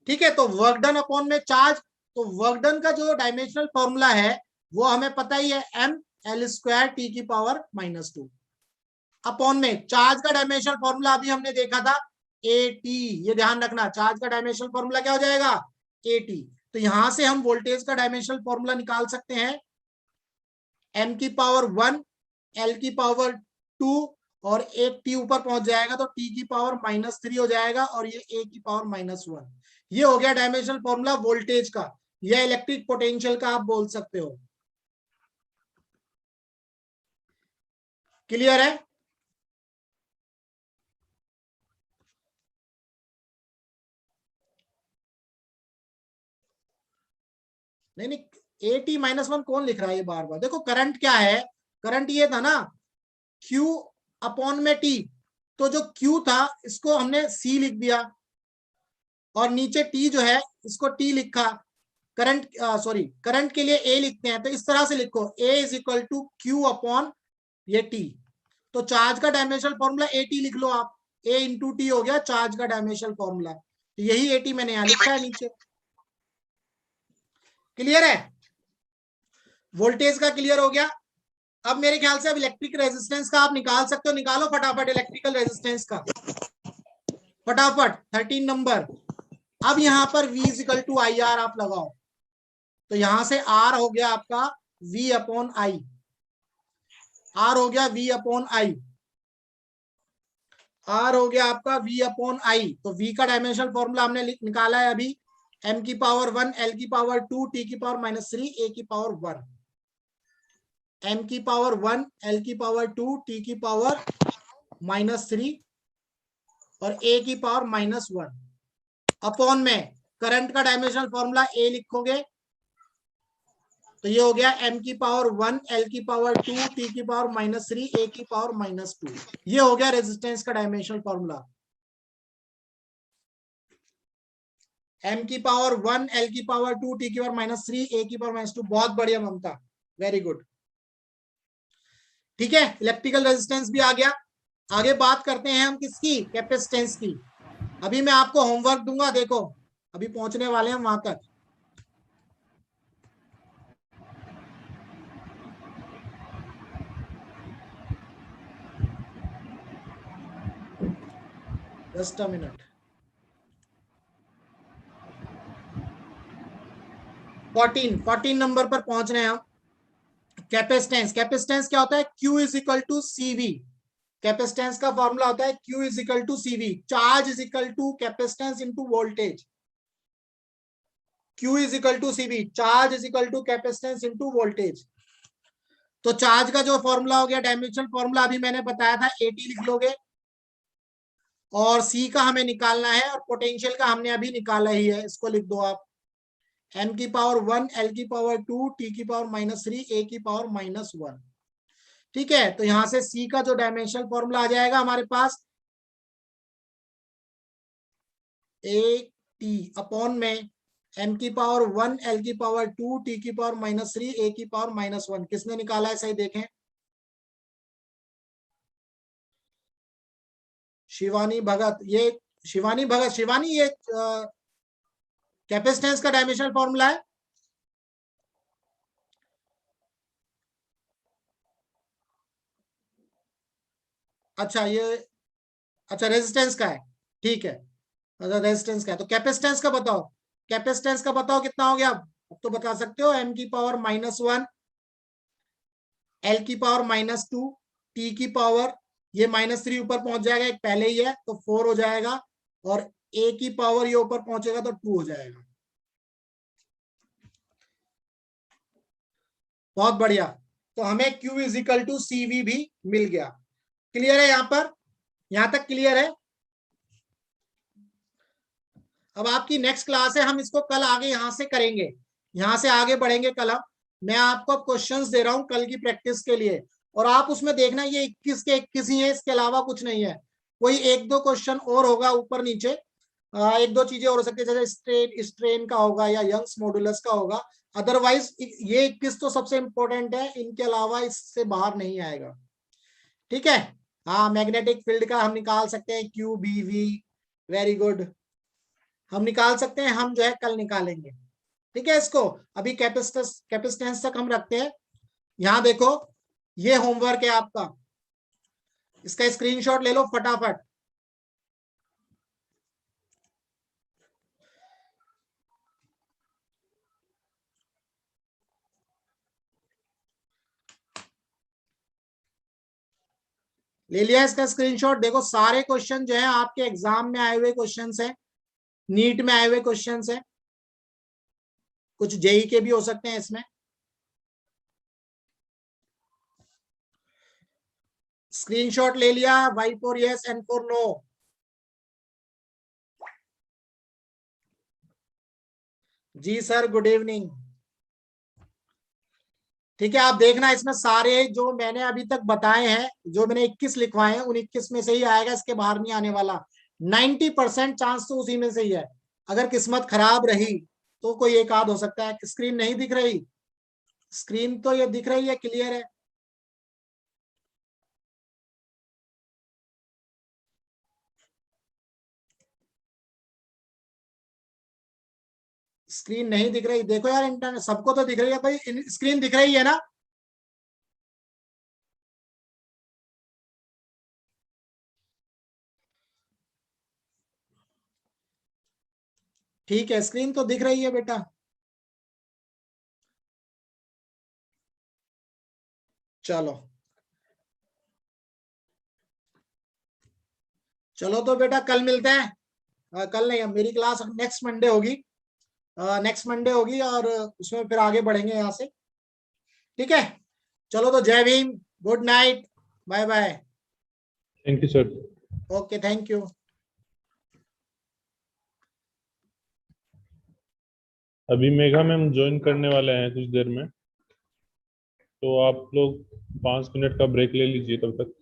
ठीक है, तो वर्क डन अपॉन में चार्ज, तो वर्क डन का जो डायमेंशनल फॉर्मूला है वो हमें पता ही है, ml² T⁻⁻²। अपॉन में चार्ज का डायमेंशनल फॉर्मूला अभी हमने देखा था AT, ये ध्यान रखना, चार्ज का डायमेंशनल फॉर्मूला क्या हो जाएगा, AT। तो यहां से हम वोल्टेज का डायमेंशनल फॉर्मूला निकाल सकते हैं, m⁻1 l⁻2 और एक t ऊपर पहुंच जाएगा तो t⁻³ हो जाएगा, और ये a⁻⁻1। ये हो गया डायमेंशनल फॉर्मूला वोल्टेज का, या इलेक्ट्रिक पोटेंशियल का आप बोल सकते हो। क्लियर है? नहीं नहीं, AT-1 कौन लिख रहा है ये बार बार, देखो करंट क्या है, करंट ये था ना Q अपॉन में T, तो जो Q था इसको हमने C लिख दिया और नीचे T जो है इसको T लिखा। करंट के लिए A लिखते हैं, तो इस तरह से लिखो A is equal to Q upon ये T। तो चार्ज का डायमेंशनल फॉर्मूला AT लिख लो आप, A इंटू टी हो गया चार्ज का डायमेंशनल फॉर्मूला। तो यही AT मैंने यहां लिखा है नीचे। क्लियर है? वोल्टेज का क्लियर हो गया। अब मेरे ख्याल से अब इलेक्ट्रिक रेजिस्टेंस का आप निकाल सकते हो, निकालो फटाफट इलेक्ट्रिकल रेजिस्टेंस का, फटाफट 13 नंबर। अब यहां पर V equal to I R आप लगाओ, तो यहां से R हो गया आपका V अपॉन आई, R हो गया V अपॉन आई, R हो गया आपका V अपॉन आई। तो V का डायमेंशनल फॉर्मूला हमने निकाला है अभी, m की पावर 1 l की पावर 2 t की पावर -3 a की पावर 1, m की पावर 1 l की पावर 2 t की पावर -3 और a की पावर -1 अपॉन में करंट का डायमेंशनल फॉर्मूला A लिखोगे तो ये हो गया m की पावर 1 l की पावर 2 t की पावर -3 a की पावर -2। ये हो गया रेजिस्टेंस का डायमेंशनल फॉर्मूला। m की पावर 1 l की पावर 2 t की पावर -3 a की पावर -2। बहुत बढ़िया ममता, वेरी गुड। ठीक है, इलेक्ट्रिकल रेजिस्टेंस भी आ गया। आगे बात करते हैं हम किसकी, कैपेसिटेंस की। अभी मैं आपको होमवर्क दूंगा, देखो अभी पहुंचने वाले हैं वहां तक। Just a minute. 14 नंबर पर पहुंच रहे हैं हम। कैपेसिटेंस, कैपेसिटेंस क्या होता है, Q is equal to CV। Capacitance का फॉर्मूला होता है Q is equal to CV, charge is equal to capacitance into voltage. Q is equal to CV, charge is equal to capacitance into voltage. तो charge का जो formula हो गया, dimensional formula अभी मैंने बताया था, AT लिख लोगे और C का हमें निकालना है और पोटेंशियल का हमने अभी निकाला ही है, इसको लिख दो आप, m की पावर 1 l की पावर 2 t की पावर -3 a की पावर -1। ठीक है, तो यहां से C का जो डायमेंशनल फॉर्मूला आ जाएगा हमारे पास AT अपॉन में m की पावर 1 l की पावर 2 t की पावर -3 a की पावर -1। किसने निकाला है सही देखें, शिवानी भगत। ये शिवानी भगत, शिवानी ये कैपेसिटेंस का डायमेंशनल फॉर्मूला है। अच्छा ये, अच्छा रेजिस्टेंस का है, ठीक है। अच्छा रेजिस्टेंस का है, तो कैपेसिटेंस का बताओ, कैपेसिटेंस का बताओ कितना हो गया। अब तो बता सकते हो, m की पावर -1 l की पावर -2 t की पावर, ये -3 ऊपर पहुंच जाएगा, एक पहले ही है तो 4 हो जाएगा, और a की पावर ये ऊपर पहुंचेगा तो 2 हो जाएगा। बहुत बढ़िया, तो हमें Q is equal to CV भी मिल गया। क्लियर है यहां पर, यहां तक क्लियर है। अब आपकी नेक्स्ट क्लास है, हम इसको कल आगे यहां से करेंगे, यहां से आगे बढ़ेंगे कल हम। मैं आपको क्वेश्चंस दे रहा हूं कल की प्रैक्टिस के लिए, और आप उसमें देखना ये 21 के 21 ही है, इसके अलावा कुछ नहीं है। कोई एक दो क्वेश्चन और होगा ऊपर नीचे, एक दो चीजें और हो सकती है, जैसे स्ट्रेन का होगा या यंग्स मॉडुलस का होगा। अदरवाइज ये 21 तो सबसे इंपॉर्टेंट है, इनके अलावा इससे बाहर नहीं आएगा। ठीक है, हाँ मैग्नेटिक फील्ड का हम निकाल सकते हैं QBV, वेरी गुड, हम निकाल सकते हैं, हम जो है कल निकालेंगे। ठीक है, इसको अभी कैपेसिटेंस तक हम रखते हैं। यहां देखो, ये होमवर्क है आपका, इसका स्क्रीनशॉट ले लो फटाफट। ले लिया इसका स्क्रीनशॉट। देखो सारे क्वेश्चन जो है आपके एग्जाम में आए हुए क्वेश्चंस हैं, नीट में आए हुए क्वेश्चंस हैं, कुछ जेई के भी हो सकते हैं इसमें। स्क्रीनशॉट ले लिया, Y for yes, N for no. जी सर, गुड इवनिंग। ठीक है, आप देखना इसमें सारे जो मैंने अभी तक बताए हैं, जो मैंने 21 लिखवाए हैं, उन 21 में से ही आएगा, इसके बाहर नहीं आने वाला। 90% चांस तो उसी में से ही है। अगर किस्मत खराब रही तो कोई एक आध हो सकता है। स्क्रीन नहीं दिख रही? स्क्रीन तो ये दिख रही है, क्लियर है। स्क्रीन नहीं दिख रही? देखो यार, इंटरनेट सबको तो दिख रही है भाई, स्क्रीन दिख रही है ना? ठीक है, स्क्रीन तो दिख रही है बेटा। चलो चलो तो बेटा कल मिलते हैं। कल नहीं, अब मेरी क्लास नेक्स्ट मंडे होगी। नेक्स्ट मंडे होगी और उसमें फिर आगे बढ़ेंगे यहाँ से। ठीक है, चलो तो जय Bhim, good night, bye bye. Thank you sir. Okay, thank you. अभी मेघा मैम ज्वाइन करने वाले हैं कुछ देर में, तो आप लोग 5 मिनट का ब्रेक ले लीजिए तब तक।